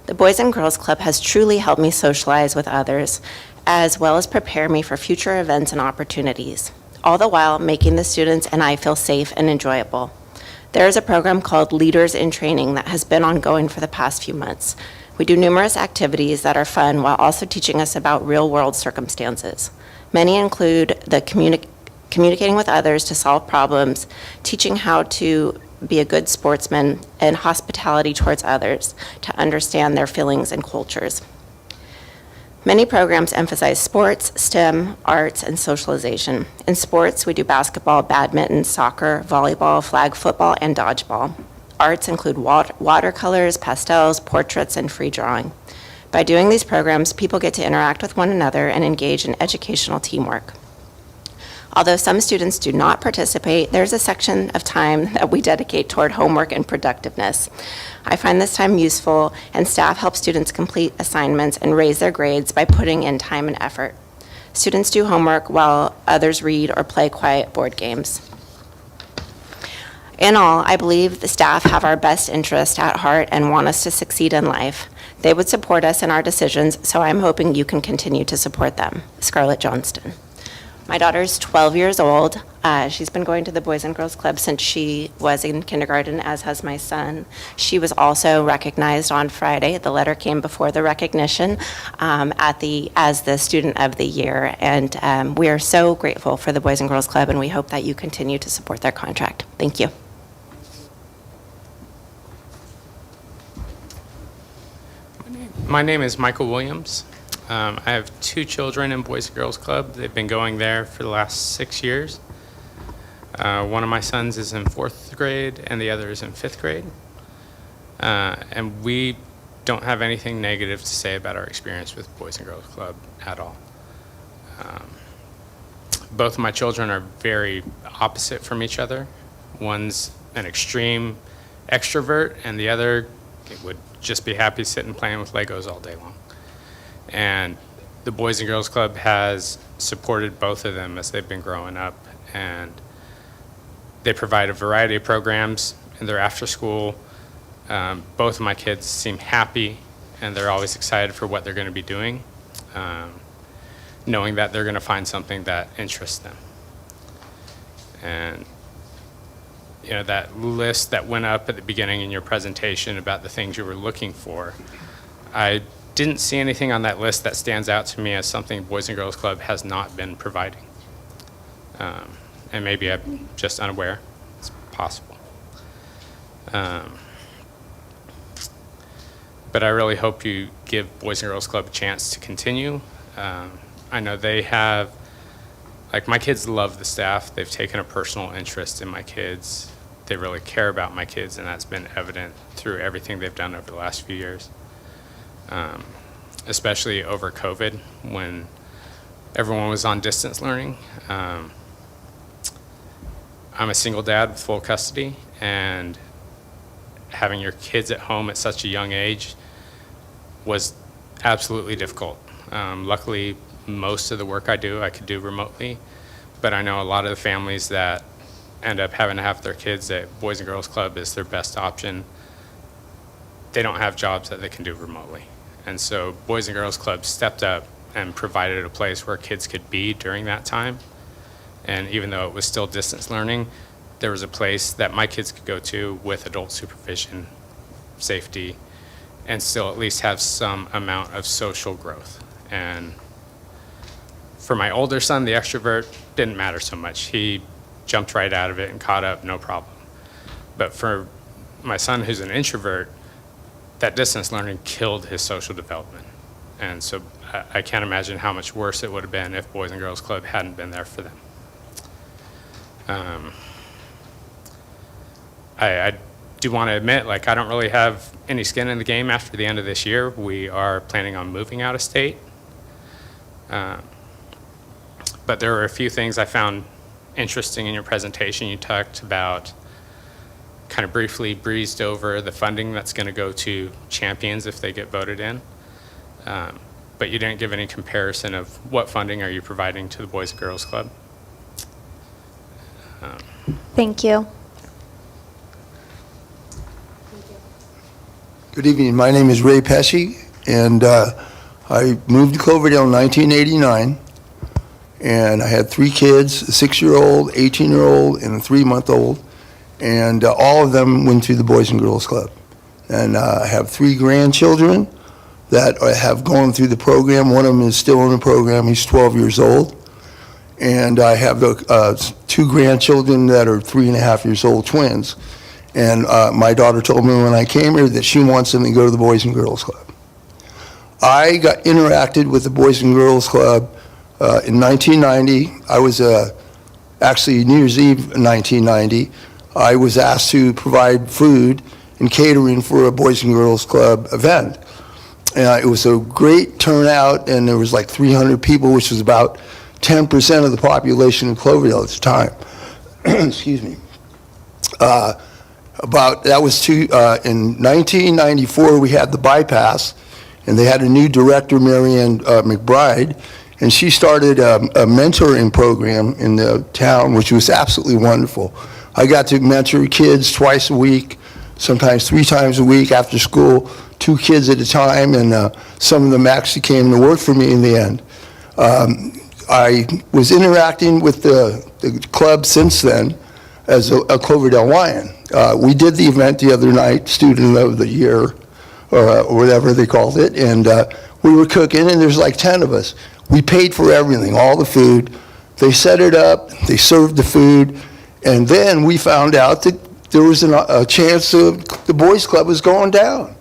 The Boys and Girls Club has truly helped me socialize with others, as well as prepare me for future events and opportunities, all the while making the students and I feel safe and enjoyable. There is a program called Leaders in Training that has been ongoing for the past few months. We do numerous activities that are fun while also teaching us about real-world circumstances. Many include the communicating with others to solve problems, teaching how to be a good sportsman, and hospitality towards others to understand their feelings and cultures. Many programs emphasize sports, STEM, arts, and socialization. In sports, we do basketball, badminton, soccer, volleyball, flag football, and dodgeball. Arts include watercolors, pastels, portraits, and free drawing. By doing these programs, people get to interact with one another and engage in educational teamwork. Although some students do not participate, there's a section of time that we dedicate toward homework and productiveness. I find this time useful, and staff help students complete assignments and raise their grades by putting in time and effort. Students do homework while others read or play quiet board games. In all, I believe the staff have our best interest at heart and want us to succeed in life. They would support us in our decisions, so I'm hoping you can continue to support them. Scarlett Johnston. My daughter's 12 years old. She's been going to the Boys and Girls Club since she was in kindergarten, as has my son. She was also recognized on Friday. The letter came before the recognition as the Student of the Year. And we are so grateful for the Boys and Girls Club, and we hope that you continue to support their contract. Thank you. My name is Michael Williams. I have 2 children in Boys and Girls Club. They've been going there for the last 6 years. One of my sons is in 4th grade and the other is in 5th grade. And we don't have anything negative to say about our experience with Boys and Girls Club at all. Both of my children are very opposite from each other. One's an extreme extrovert and the other would just be happy sitting playing with Legos all day long. And the Boys and Girls Club has supported both of them as they've been growing up, and they provide a variety of programs in their after school. Both of my kids seem happy, and they're always excited for what they're going to be doing, knowing that they're going to find something that interests them. And you know, that list that went up at the beginning in your presentation about the things you were looking for, I didn't see anything on that list that stands out to me as something Boys and Girls Club has not been providing. And maybe I'm just unaware. It's possible. But I really hope you give Boys and Girls Club a chance to continue. I know they have, like, my kids love the staff. They've taken a personal interest in my kids. They really care about my kids, and that's been evident through everything they've done over the last few years. Especially over COVID when everyone was on distance learning. I'm a single dad with full custody, and having your kids at home at such a young age was absolutely difficult. Luckily, most of the work I could do remotely, but I know a lot of the families that end up having to have their kids at Boys and Girls Club is their best option, they don't have jobs that they can do remotely. And so Boys and Girls Club stepped up and provided a place where kids could be during that time. And even though it was still distance learning, there was a place that my kids could go to with adult supervision, safety, and still at least have some amount of social growth. And for my older son, the extrovert, didn't matter so much. He jumped right out of it and caught up, no problem. But for my son, who's an introvert, that distance learning killed his social development. And so I can't imagine how much worse it would have been if Boys and Girls Club hadn't been there for them. I do want to admit, like, I don't really have any skin in the game after the end of this year. We are planning on moving out of state. But there were a few things I found interesting in your presentation. You talked about, kind of briefly breezed over the funding that's going to go to champions if they get voted in. But you didn't give any comparison of what funding are you providing to the Boys and Girls Club. Thank you. Good evening. My name is Ray Pesci, and I moved to Cloverdale in 1989, and I had 3 kids, a 6-year-old, 18-year-old, and a 3-month-old, and all of them went to the Boys and Girls Club. And I have 3 grandchildren that have gone through the program. One of them is still in the program. He's 12 years old. And I have 2 grandchildren that are 3.5 years old, twins. And my daughter told me when I came here that she wants them to go to the Boys and Girls Club. I got interacted with the Boys and Girls Club in 1990. I was actually New Year's Eve in 1990. I was asked to provide food and catering for a Boys and Girls Club event. And it was a great turnout, and there was like 300 people, which was about 10% of the population in Cloverdale at the time. Excuse me. That was in 1994, we had the bypass, and they had a new director, Marianne McBride, and she started a mentoring program in the town, which was absolutely wonderful. I got to mentor kids twice a week, sometimes 3 times a week after school, 2 kids at a time, and some of them actually came to work for me in the end. I was interacting with the club since then as a Cloverdale Lion. We did the event the other night, Student of the Year, or whatever they called it, and we were cooking, and there's like 10 of us. We paid for everything, all the food. They set it up, they served the food, and then we found out that there was a chance the boys' club was going down.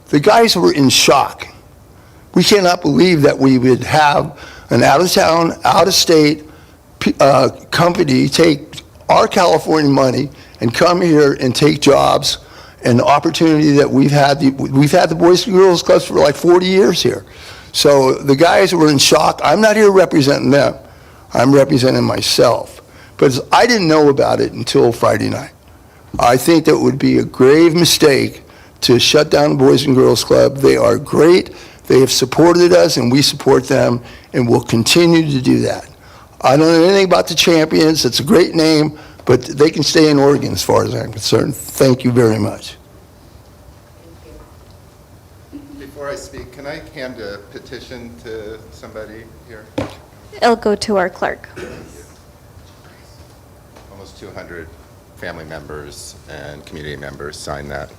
The guys were in shock. We cannot believe that we would have an out-of-town, out-of-state company take our California money and come here and take jobs and the opportunity that we've had the Boys and Girls Clubs for like 40 years here. So the guys were in shock. I'm not here representing them. I'm representing myself. But I didn't know about it until Friday night. I think that would be a grave mistake to shut down the Boys and Girls Club. They are great. They have supported us, and we support them, and we'll continue to do that. I don't know anything about the Champions. It's a great name, but they can stay in Oregon as far as I'm concerned. Thank you very much. Before I speak, can I hand a petition to somebody here? It'll go to our clerk. Almost 200 family members and community members signed that.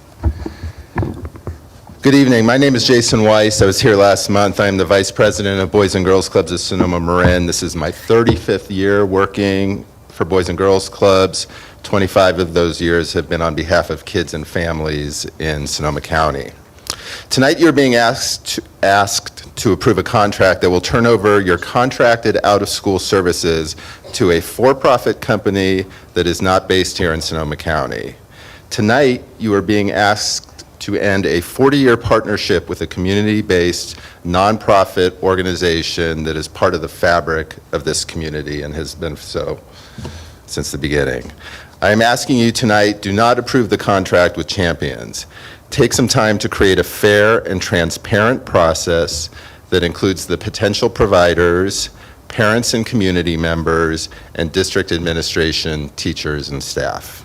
Good evening. My name is Jason Weiss. I was here last month. I am the Vice President of Boys and Girls Clubs of Sonoma Marin. This is my 35th year working for Boys and Girls Clubs. 25 of those years have been on behalf of kids and families in Sonoma County. Tonight you're being asked to approve a contract that will turn over your contracted out-of-school services to a for-profit company that is not based here in Sonoma County. Tonight you are being asked to end a 40-year partnership with a community-based nonprofit organization that is part of the fabric of this community and has been so since the beginning. I am asking you tonight, do not approve the contract with Champions. Take some time to create a fair and transparent process that includes the potential providers, parents and community members, and district administration, teachers, and staff.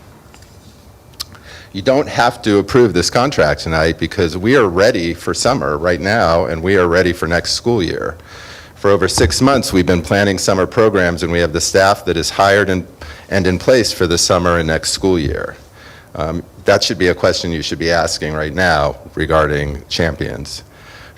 You don't have to approve this contract tonight because we are ready for summer right now, and we are ready for next school year. For over 6 months, we've been planning summer programs, and we have the staff that is hired and in place for the summer and next school year. That should be a question you should be asking right now regarding Champions.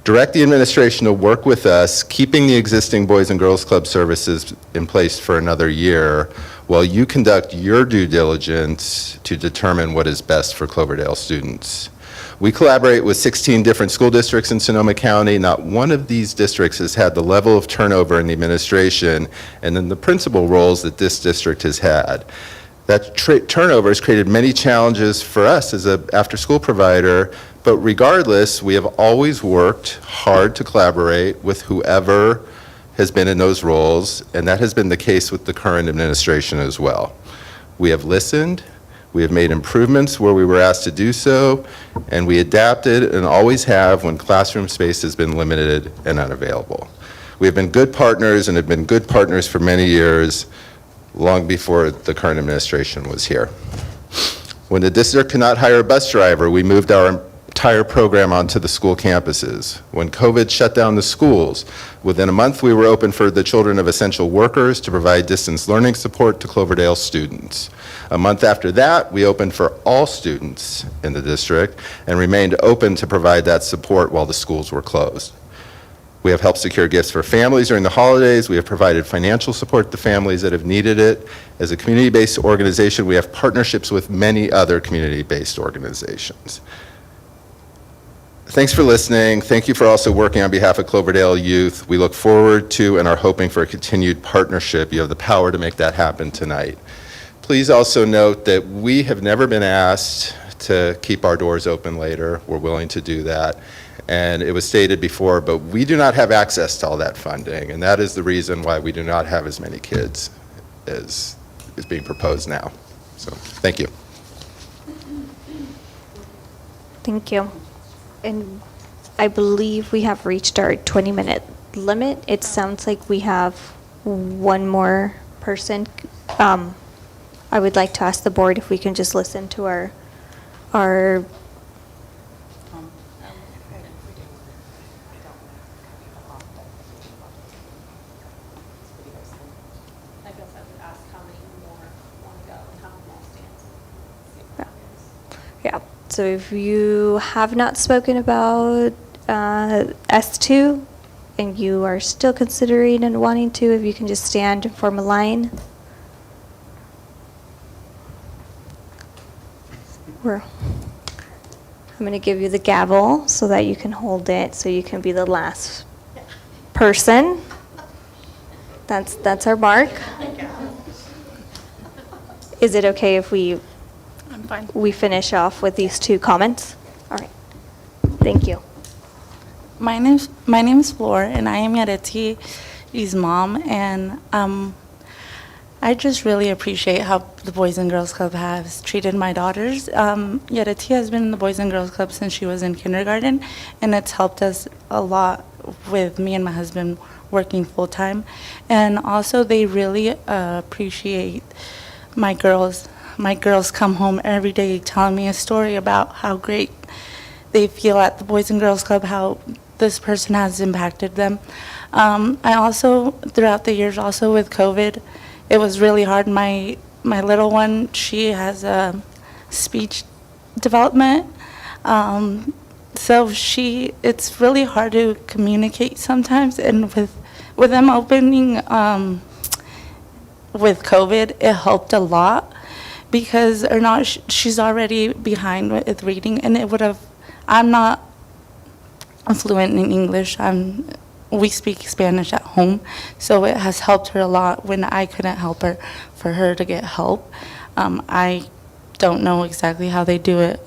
Direct the administration to work with us, keeping the existing Boys and Girls Club services in place for another year while you conduct your due diligence to determine what is best for Cloverdale students. We collaborate with 16 different school districts in Sonoma County. Not one of these districts has had the level of turnover in the administration and in the principal roles that this district has had. That turnover has created many challenges for us as an after-school provider, but regardless, we have always worked hard to collaborate with whoever has been in those roles, and that has been the case with the current administration as well. We have listened, we have made improvements where we were asked to do so, and we adapted and always have when classroom space has been limited and unavailable. We have been good partners and have been good partners for many years, long before the current administration was here. When the district could not hire a bus driver, we moved our entire program onto the school campuses. When COVID shut down the schools, within a month we were open for the children of essential workers to provide distance learning support to Cloverdale students. A month after that, we opened for all students in the district and remained open to provide that support while the schools were closed. We have helped secure gifts for families during the holidays. We have provided financial support to families that have needed it. As a community-based organization, we have partnerships with many other community-based organizations. Thanks for listening. Thank you for also working on behalf of Cloverdale Youth. We look forward to and are hoping for a continued partnership. You have the power to make that happen tonight. Please also note that we have never been asked to keep our doors open later. We're willing to do that. And it was stated before, but we do not have access to all that funding, and that is the reason why we do not have as many kids as is being proposed now. So, thank you. Thank you. And I believe we have reached our 20-minute limit. It sounds like we have one more person. I would like to ask the board if we can just listen to our Yeah, so if you have not spoken about S2 and you are still considering and wanting to, if you can just stand and form a line. I'm going to give you the gavel so that you can hold it, so you can be the last person. That's our mark. Is it okay if we finish off with these two comments? All right. Thank you. My name's Flor, and I am Yareti's mom, and I just really appreciate how the Boys and Girls Club has treated my daughters. Yareti has been in the Boys and Girls Club since she was in kindergarten, and it's helped us a lot with me and my husband working full-time. And also, they really appreciate my girls. My girls come home every day telling me a story about how great they feel at the Boys and Girls Club, how this person has impacted them. I also, throughout the years, also with COVID, it was really hard. My little one, she has a speech development, so it's really hard to communicate sometimes. And with them opening with COVID, it helped a lot because she's already behind with reading, and it would have. I'm not fluent in English. We speak Spanish at home, so it has helped her a lot when I couldn't help her, for her to get help. I don't know exactly how they do it,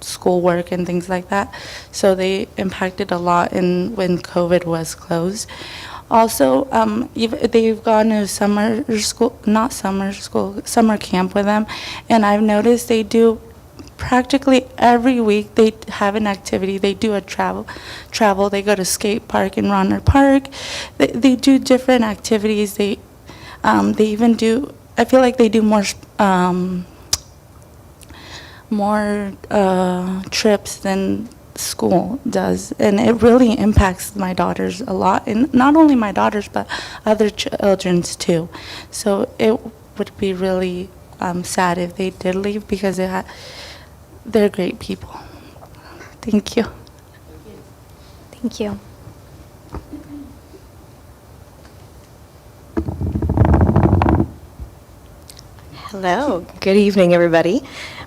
schoolwork and things like that, so they impacted a lot when COVID was closed. Also, they've gone to summer camp with them, and I've noticed they do practically every week they have an activity. They do a travel. They go to skate park and Runner Park. They do different activities. They even do. I feel like they do more trips than school does, and it really impacts my daughters a lot, and not only my daughters but other children's too. So it would be really sad if they did leave, because they're great people. Thank you. Thank you. Hello, good evening, everybody.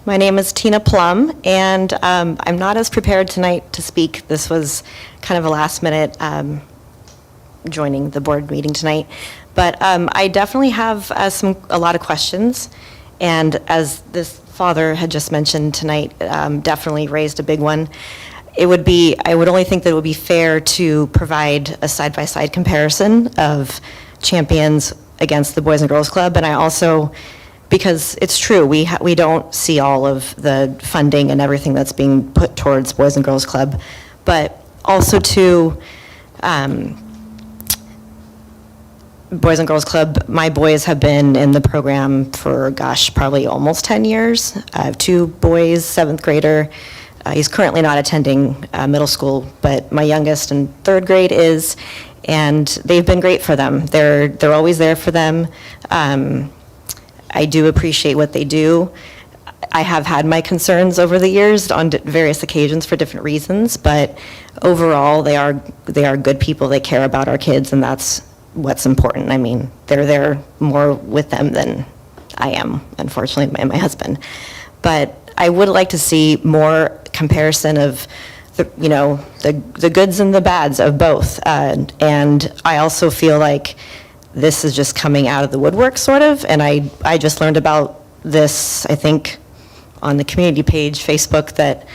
My name is Tina Plum, and I'm not as prepared tonight to speak. This was kind of a last minute joining the board meeting tonight. But I definitely have a lot of questions, and as this father had just mentioned tonight, definitely raised a big one. I would only think that it would be fair to provide a side-by-side comparison of champions against the Boys and Girls Club, and I also, because it's true, we don't see all of the funding and everything that's being put towards Boys and Girls Club, but also to Boys and Girls Club, my boys have been in the program for, probably almost 10 years. I have 2 boys, 7th grader. He's currently not attending middle school, but my youngest in 3rd grade is, and they've been great for them. They're always there for them. I do appreciate what they do. I have had my concerns over the years on various occasions for different reasons, but overall, they are good people. They care about our kids, and that's what's important. I mean, they're there more with them than I am, unfortunately, and my husband. But I would like to see more comparison of the goods and the bads of both. And I also feel like this is just coming out of the woodwork, sort of, and I just learned about this, I think, on the community page, Facebook, that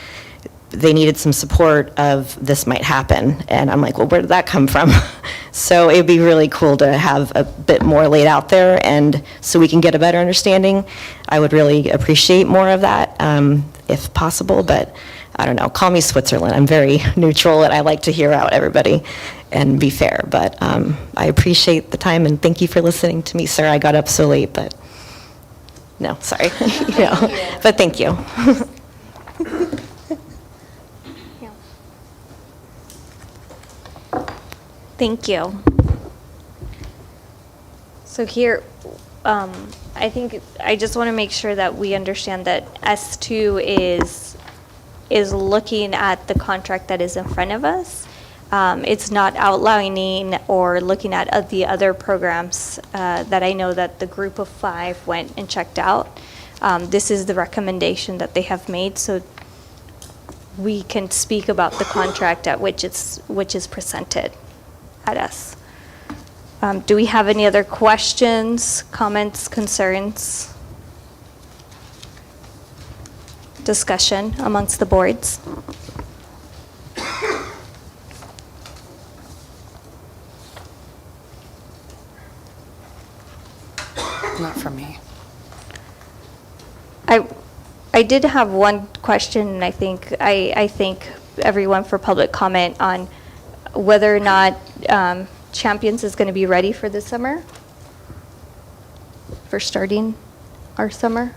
they needed some support of this might happen, and I'm like, well, where did that come from? So it'd be really cool to have a bit more laid out there, and so we can get a better understanding. I would really appreciate more of that, if possible, but I don't know, call me Switzerland. I'm very neutral, and I like to hear out everybody and be fair, but I appreciate the time, and thank you for listening to me, sir. I got up so late, but no, sorry. But thank you. Thank you. So here, I think, I just want to make sure that we understand that S2 is looking at the contract that is in front of us. It's not outlining or looking at the other programs that I know that the group of 5 went and checked out. This is the recommendation that they have made, so we can speak about the contract at which is presented at us. Do we have any other questions, comments, concerns? Discussion amongst the boards? Not for me. I did have one question, and I thank everyone for public comment on whether or not Champions is going to be ready for this summer, for starting our summer.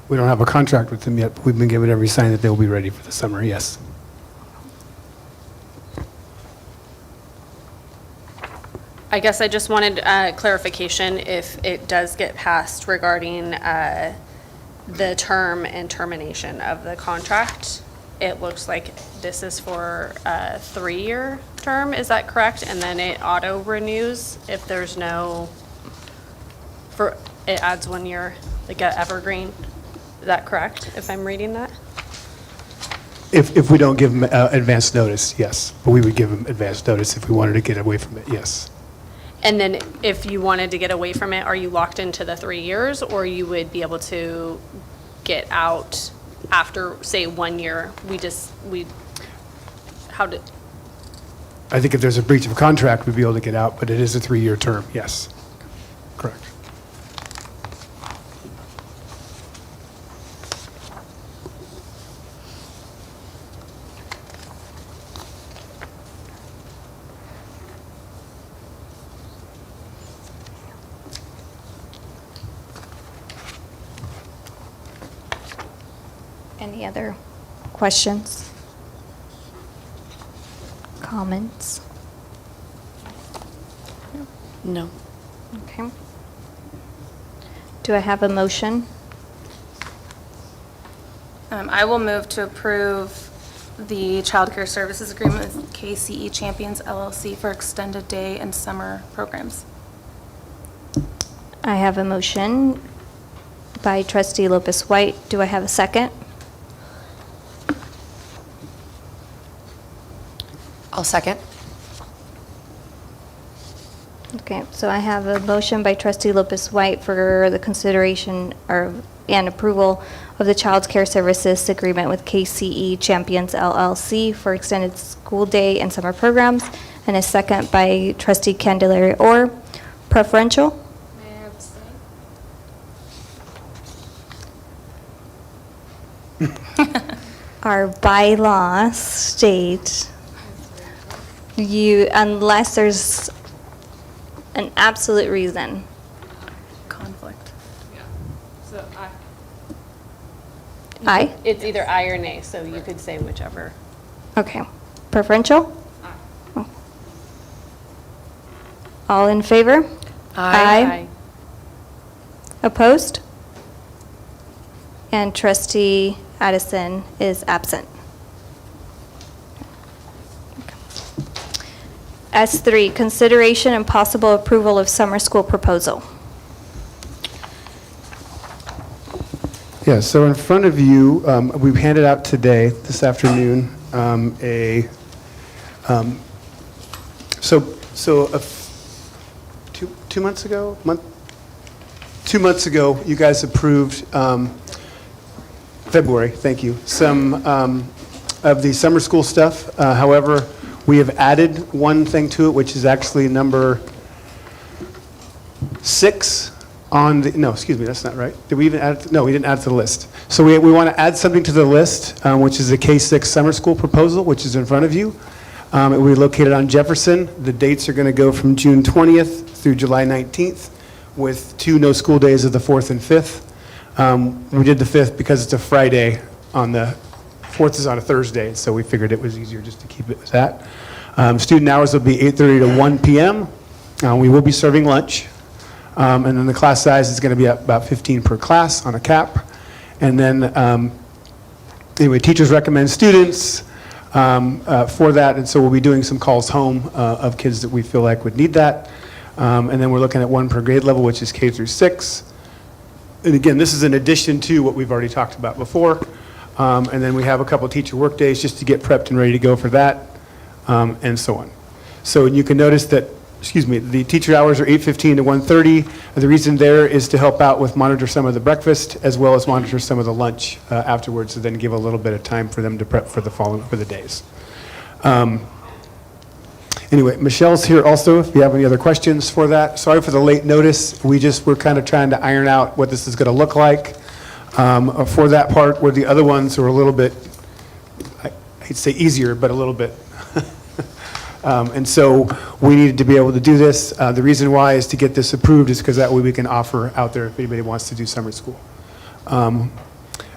We don't have a contract with them yet, but we've been given every sign that they'll be ready for the summer, yes. I guess I just wanted clarification if it does get passed regarding the term and termination of the contract. It looks like this is for a 3-year term, is that correct? And then it auto renews if there's it adds 1 year, like a evergreen. Is that correct, if I'm reading that? If we don't give them advance notice, yes. But we would give them advance notice if we wanted to get away from it, yes. And then if you wanted to get away from it, are you locked into the 3 years, or you would be able to get out after, say, 1 year? I think if there's a breach of contract, we'd be able to get out, but it is a 3-year term, yes. Correct. Any other questions? Comments? No. Okay. Do I have a motion? I will move to approve the childcare services agreement with KCE Champions LLC for extended day and summer programs. I have a motion by trustee Lopez White. Do I have a second? I'll second. Okay, so I have a motion by trustee Lopez White for the consideration and approval of the Child Care Services Agreement with KCE Champions LLC for extended school day and summer programs, and a second by trustee Candelaria Orr. Preferential? May I abstain? Our bylaws state unless there's an absolute reason. Conflict. So I. Aye? It's either aye or nay, so you could say whichever. Okay. Preferential? Oh. All in favor? Aye. Opposed? And trustee Addison is absent. S3, consideration and possible approval of summer school proposal. Yeah, so in front of you, we've handed out today, this afternoon, two months ago, 2 months ago, you guys approved, February, thank you, some of the summer school stuff. However, we have added one thing to it, which is actually number 6 on the, no, excuse me, that's not right. Did we even add it? No, we didn't add it to the list. So we want to add something to the list, which is the K-6 summer school proposal, which is in front of you. It will be located on Jefferson. The dates are going to go from June 20th through July 19th, with 2 no school days of the 4th and 5th. We did the 5th because it's a Friday. On the 4th is on a Thursday, so we figured it was easier just to keep it as that. Student hours will be 8:30 to 1 p.m. We will be serving lunch. And then the class size is going to be about 15 per class on a cap. And then, anyway, teachers recommend students for that, and so we'll be doing some calls home of kids that we feel like would need that. And then we're looking at 1 per grade level, which is K through 6. And again, this is in addition to what we've already talked about before. And then we have a couple teacher work days just to get prepped and ready to go for that, and so on. So you can notice that, the teacher hours are 8:15 to 1:30. The reason there is to help out with monitor some of the breakfast as well as monitor some of the lunch afterwards, to then give a little bit of time for them to prep for the days. Anyway, Michelle's here also if you have any other questions for that. Sorry for the late notice. We're kind of trying to iron out what this is going to look like for that part, where the other ones are a little bit, I hate to say easier, but a little bit. And so we needed to be able to do this. The reason why is to get this approved is because that way we can offer out there if anybody wants to do summer school.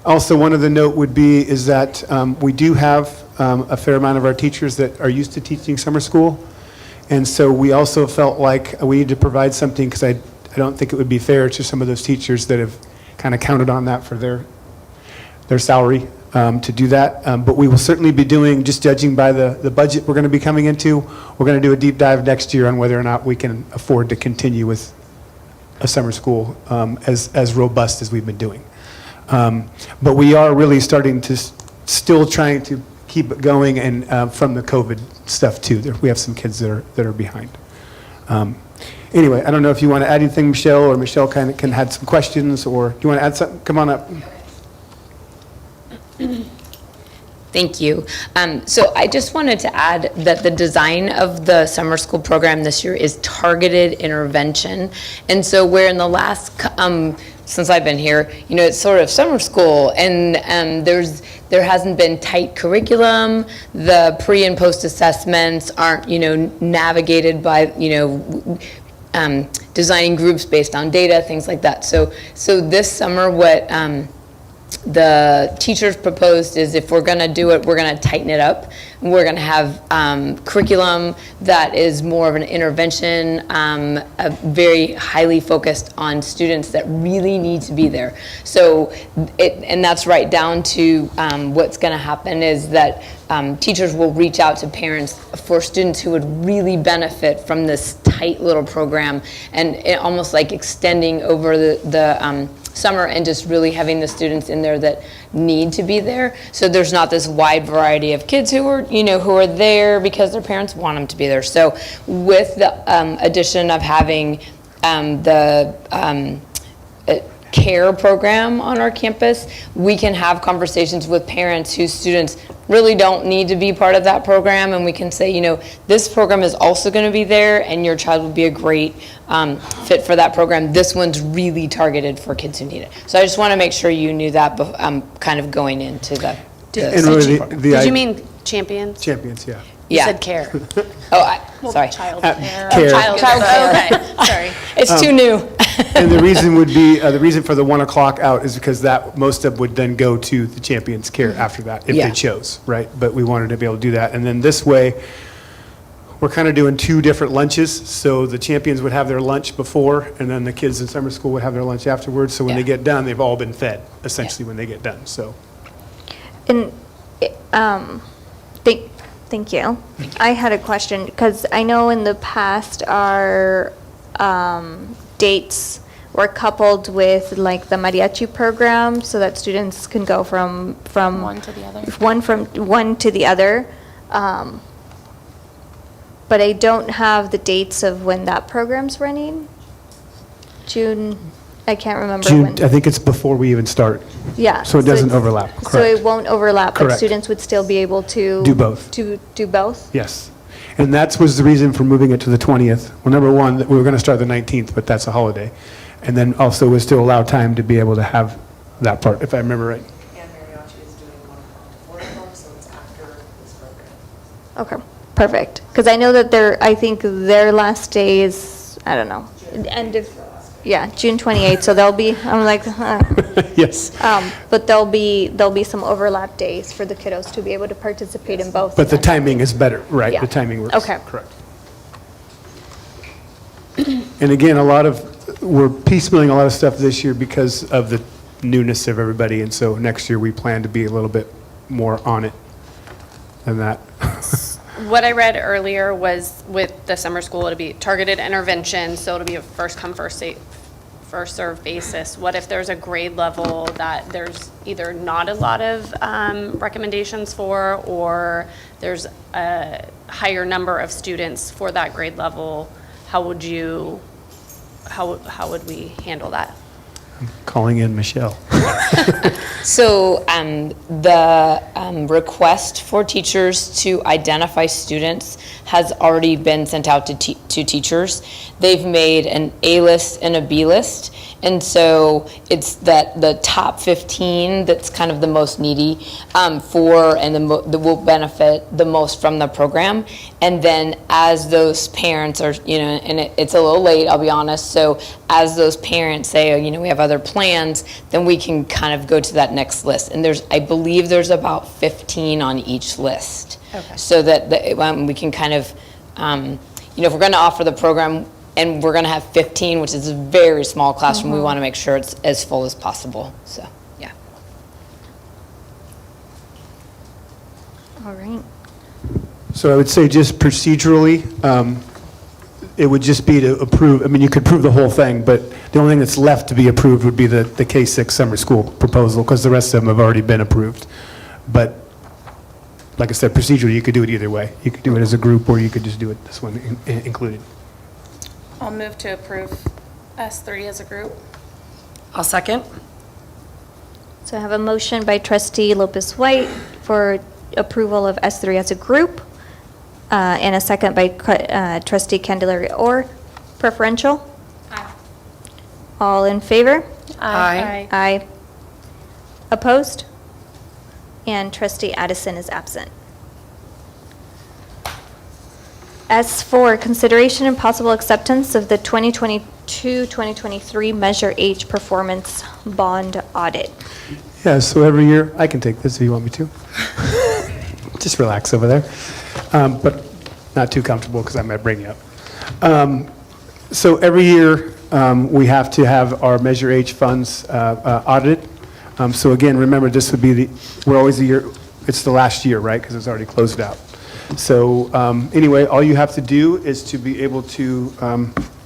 Also, one other note would be is that we do have a fair amount of our teachers that are used to teaching summer school. And so we also felt like we need to provide something, because I don't think it would be fair to some of those teachers that have kind of counted on that for their salary to do that. But we will certainly be doing, just judging by the budget we're going to be coming into, we're going to do a deep dive next year on whether or not we can afford to continue with a summer school as robust as we've been doing. But we are really starting to still trying to keep it going, and from the COVID stuff too. We have some kids that are behind. Anyway, I don't know if you want to add anything, Michelle, or Michelle can add some questions, or do you want to add something? Come on up. Thank you. So I just wanted to add that the design of the summer school program this year is targeted intervention. And so where in the last, since I've been here, it's sort of summer school, and there hasn't been tight curriculum. The pre and post assessments aren't, navigated by, designing groups based on data, things like that. So this summer, what the teachers proposed is if we're going to do it, we're going to tighten it up. We're going to have curriculum that is more of an intervention, very highly focused on students that really need to be there. So, and that's right down to what's going to happen is that teachers will reach out to parents for students who would really benefit from this tight little program, and it almost like extending over the summer and just really having the students in there that need to be there. So there's not this wide variety of kids who are, who are there because their parents want them to be there. So with the addition of having the care program on our campus, we can have conversations with parents whose students really don't need to be part of that program, and we can say, this program is also going to be there and your child would be a great fit for that program. This one's really targeted for kids who need it. So I just want to make sure you knew that kind of going into the And really, Did you mean champions? Champions, yeah. You Yeah. said care. Sorry. Child Care. Child care. Okay, sorry. It's too new. And the reason would be, the reason for the 1 o'clock out is because that, most of would then go to the Champions Care after that, if Yeah. they chose, right? But we wanted to be able to do that. And then this way, we're kind of doing 2 different lunches. So the Champions would have their lunch before, and then the kids in summer school would have their lunch afterwards. So when they Yeah. get done, they've all been fed, essentially, when they get done, so. And, thank you. I had a question, because I know in the past our dates were coupled with like the mariachi program, so that students can go from One to the other. one to the other. But I don't have the dates of when that program's running. June, I can't remember when. June, I think it's before we even start. Yeah. So it doesn't it's- overlap, So it correct. won't overlap, but Correct. students would still be able to. Do both. To do both? Yes. And that was the reason for moving it to the 20th. Well, number one, we were going to start the 19th, but that's a holiday. And then also was to allow time to be able to have that part, if I remember right. And mariachi is doing 1 o'clock to 4 o'clock, so it's after this program. Okay, perfect. Because I know that I think their last day is, I don't know, end of, yeah, June 28th. So they'll be, I'm like, Yes. but there'll be some overlap days for the kiddos to be able to participate in both. But the timing is better, right? Yeah. The timing works. Okay. Correct. And again, we're piecemealing a lot of stuff this year because of the newness of everybody. And so next year, we plan to be a little bit more on it than that. What I read earlier was with the summer school, it'll be targeted intervention, so it'll be a first come, first served basis. What if there's a grade level that there's either not a lot of recommendations for, or there's a higher number of students for that grade level? How would we handle that? Calling in Michelle. So the request for teachers to identify students has already been sent out to teachers. They've made an A list and a B list. And so it's that the top 15 that's kind of the most needy that will benefit the most from the program. And then as those parents are, and it's a little late, I'll be honest. So as those parents say, we have other plans, then we can kind of go to that next list. And I believe there's about 15 on each list. Okay. So that we can kind of, if we're going to offer the program, and we're going to have 15, which is a very small classroom. We want to make sure it's as full as possible. So, yeah. All right. So I would say just procedurally, it would just be to approve, you could approve the whole thing, but the only thing that's left to be approved would be the K-6 summer school proposal, because the rest of them have already been approved. But like I said, procedurally, you could do it either way. You could do it as a group, or you could just do it this one included. I'll move to approve S3 as a group. I'll second. So I have a motion by trustee Lopez White for approval of S3 as a group, and a second by trustee Candelaria Orr. Preferential? Aye. All in favor? Aye. Aye. Opposed? And trustee Addison is absent. S4, consideration and possible acceptance of the 2020 2023 Measure H Performance Bond Audit. Yeah, so every year, I can take this if you want me to. Just relax over there. But not too comfortable because I might bring you up. So every year, we have to have our Measure H funds audited. So again, remember, this would be we're always a year, it's the last year, right? Because it's already closed out. So anyway, all you have to do is to be able to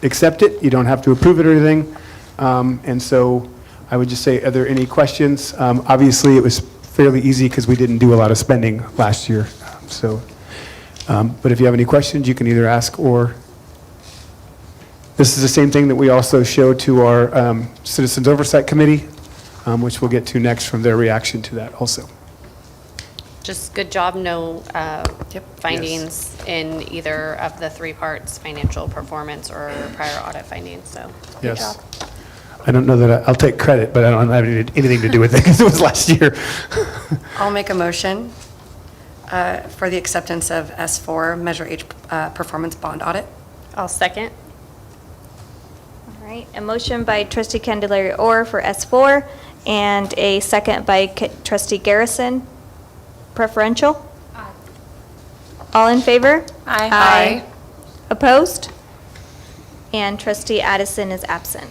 accept it. You don't have to approve it or anything. And so I would just say, are there any questions? Obviously, it was fairly easy because we didn't do a lot of spending last year. But if you have any questions, you can either ask or... This is the same thing that we also show to our Citizens Oversight Committee, which we'll get to next from their reaction to that also. Just good job, no findings in either of the three parts, financial performance or prior audit findings, so good job. I don't know that I'll take credit, but I don't have anything to do with it because it was last year. I'll make a motion for the acceptance of S4 Measure H Performance Bond Audit. I'll second. All right, a motion by trustee Candelaria Orr for S4 and a second by trustee Garrison. Preferential? Aye. All in favor? Aye. Opposed? And trustee Addison is absent.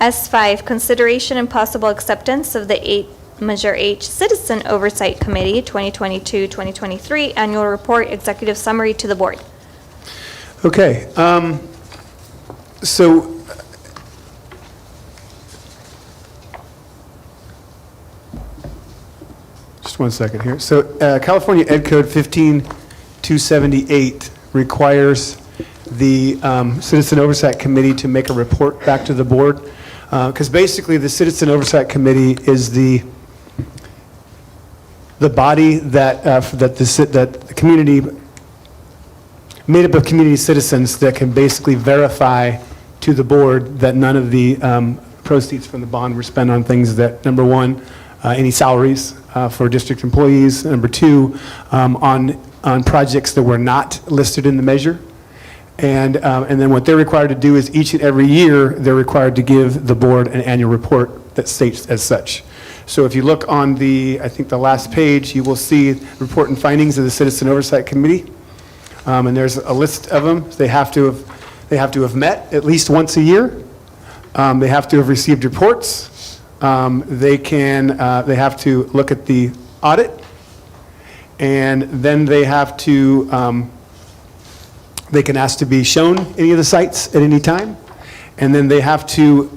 S5, consideration and possible acceptance of the Measure H Citizen Oversight Committee 2022-2023 Annual Report Executive Summary to the Board. Okay, so just one second here. So California Ed Code 15278 requires the Citizen Oversight Committee to make a report back to the board. Because basically the Citizen Oversight Committee is the body that the community, made up of community citizens that can basically verify to the board that none of the proceeds from the bond were spent on things that, number one, any salaries for district employees, number two, on projects that were not listed in the measure. And then what they're required to do is each and every year, they're required to give the board an annual report that states as such. So if you look on I think the last page, you will see report and findings of the Citizen Oversight Committee. And there's a list of them. They have to have met at least once a year. They have to have received reports. They have to look at the audit. And then they have to, they can ask to be shown any of the sites at any time. And then they have to,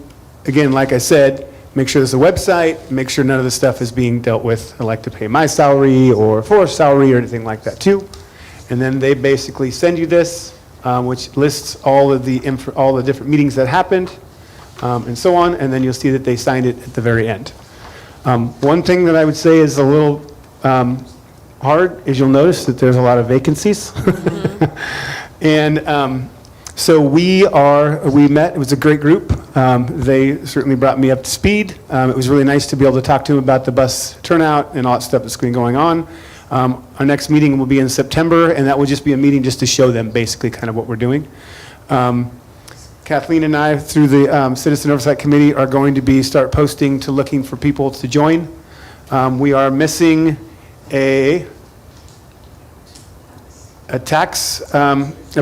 again, like I said, make sure there's a website, make sure none of the stuff is being dealt with, like to pay my salary or Forrest's salary or anything like that too. And then they basically send you this, which lists all of the different meetings that happened and so on. And then you'll see that they signed it at the very end. One thing that I would say is a little hard is you'll notice that there's a lot of vacancies. And so we met, it was a great group. They certainly brought me up to speed. It was really nice to be able to talk to them about the bus turnout and all that stuff that's been going on. Our next meeting will be in September, and that will just be a meeting just to show them basically kind of what we're doing. Kathleen and I, through the Citizen Oversight Committee, are going to start posting to looking for people to join. We are missing a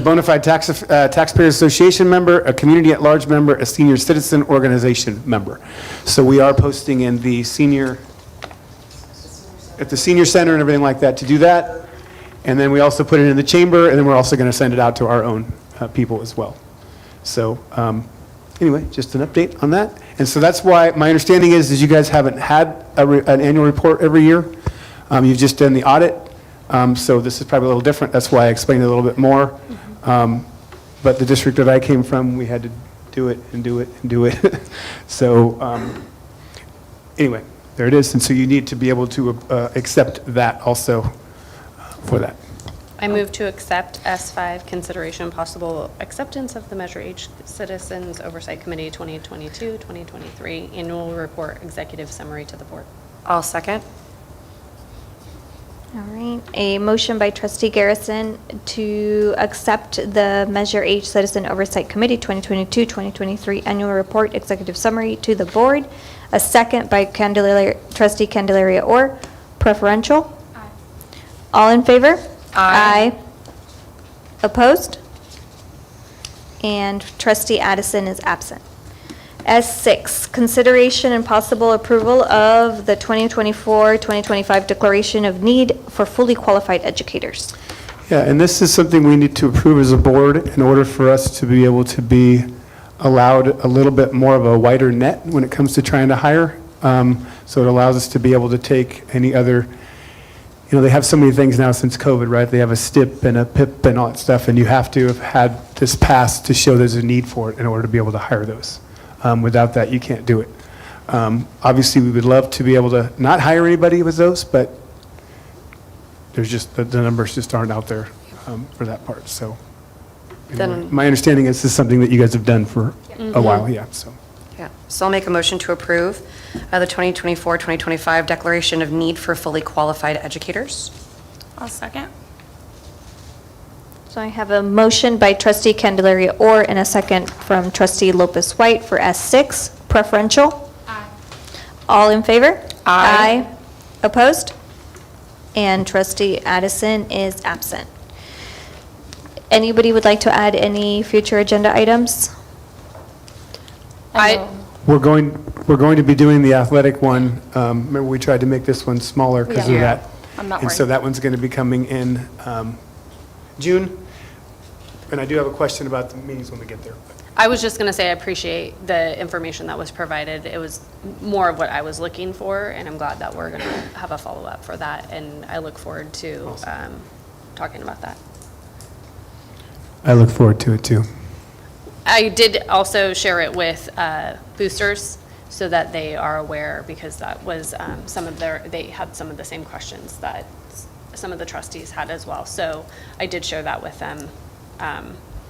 bona fide taxpayer association member, a community at large member, a senior citizen organization member. So we are posting in the at the senior center and everything like that to do that. And then we also put it in the chamber, and then we're also going to send it out to our own people as well. So anyway, just an update on that. And so that's why my understanding is you guys haven't had an annual report every year. You've just done the audit. So this is probably a little different. That's why I explained it a little bit more. But the district that I came from, we had to do it and do it and do it. So anyway, there it is. And so you need to be able to accept that also for that. I move to accept S5, consideration possible acceptance of the Measure H Citizens Oversight Committee 2022-2023 Annual Report Executive Summary to the Board. I'll second. All right, a motion by trustee Garrison to accept the Measure H Citizen Oversight Committee 2022-2023 Annual Report Executive Summary to the board. A second by trustee Candelaria Orr. Preferential? Aye. All in favor? Aye. Opposed? And trustee Addison is absent. S6, consideration and possible approval of the 2024-2025 Declaration of Need for Fully Qualified Educators. Yeah, and this is something we need to approve as a board in order for us to be able to be allowed a little bit more of a wider net when it comes to trying to hire. So it allows us to be able to take any other, they have so many things now since COVID, right? They have a STIP and a PIP and all that stuff, and you have to have had this passed to show there's a need for it in order to be able to hire those. Without that, you can't do it. Obviously, we would love to be able to not hire anybody with those, but there's just, the numbers just aren't out there for that part, so. Anyway, Then- my understanding is this is something that you guys have done for a while, yeah, so. Yeah, so I'll make a motion to approve the 2024-2025 Declaration of Need for Fully Qualified Educators. I'll second. So I have a motion by trustee Candelaria Orr and a second from trustee Lopez White for S6. Preferential? Aye. All in favor? Aye. Opposed? And trustee Addison is absent. Anybody would like to add any future agenda items? We're going to be doing the athletic one. Remember, we tried to make this one smaller because of Yeah. that. I'm not And so worried. that one's going to be coming in June. And I do have a question about the meetings when we get there. I was just going to say I appreciate the information that was provided. It was more of what I was looking for, and I'm glad that we're going to have a follow-up for that, and I look forward to talking about that. I look forward to it, too. I did also share it with boosters so that they are aware, because that was they had some of the same questions that some of the trustees had as well. So I did share that with them,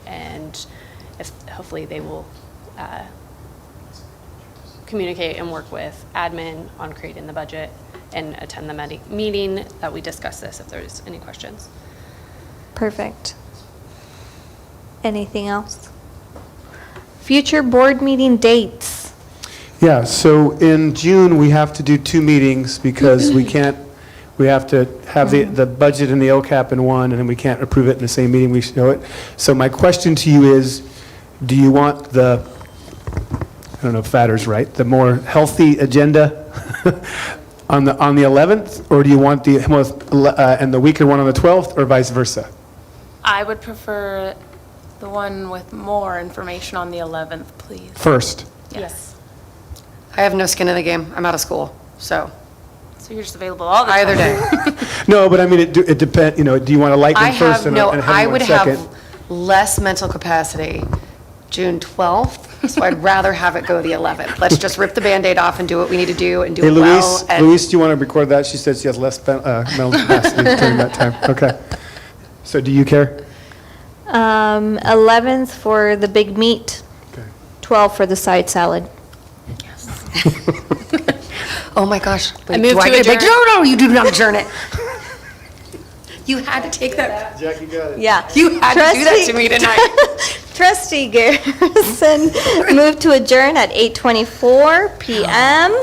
and hopefully they will communicate and work with admin on creating the budget and attend the meeting that we discuss this if there's any questions. Perfect. Anything else? Future board meeting dates. Yeah, so in June, we have to do 2 meetings because we have to have the budget and the LCAP in one, and then we can't approve it in the same meeting we show it. So my question to you is, do you want I don't know if fatter's right, the more healthy agenda on the 11th, or do you want and the weaker one on the 12th, or vice versa? I would prefer the one with more information on the 11th, please. First. Yes. I have no skin in the game. I'm out of school, so So you're just available all the time. either day. No, but I mean, it depends, do you want to lighten I first have and no, and I heavy would one second? have less mental capacity June 12th, so I'd rather have it go the 11th. Let's just rip the Band-Aid off and do what we need to do and do Hey, it well. and- Louise, do you want to record that? She says she has less mental capacity during that time. Okay. So do you care? 11th for the big meat, Okay. 12 for the side salad. Oh my gosh. Wait, move do I to get a big, adjourn. no, you do not adjourn it. You had to take that, Jackie got it. Yeah. you had to do that to me tonight. Trustee Garrison moved to adjourn at 8:24 PM.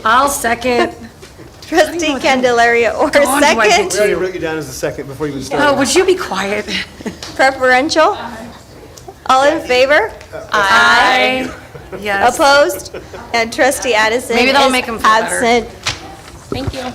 I'll second. Trustee Candelaria Orr, do I get second. We already wrote you down as the second before you even started. Oh, would you be quiet? Preferential? All in favor? Aye. Yes. Opposed? And trustee Addison Maybe that'll is make him feel better. absent. Thank you.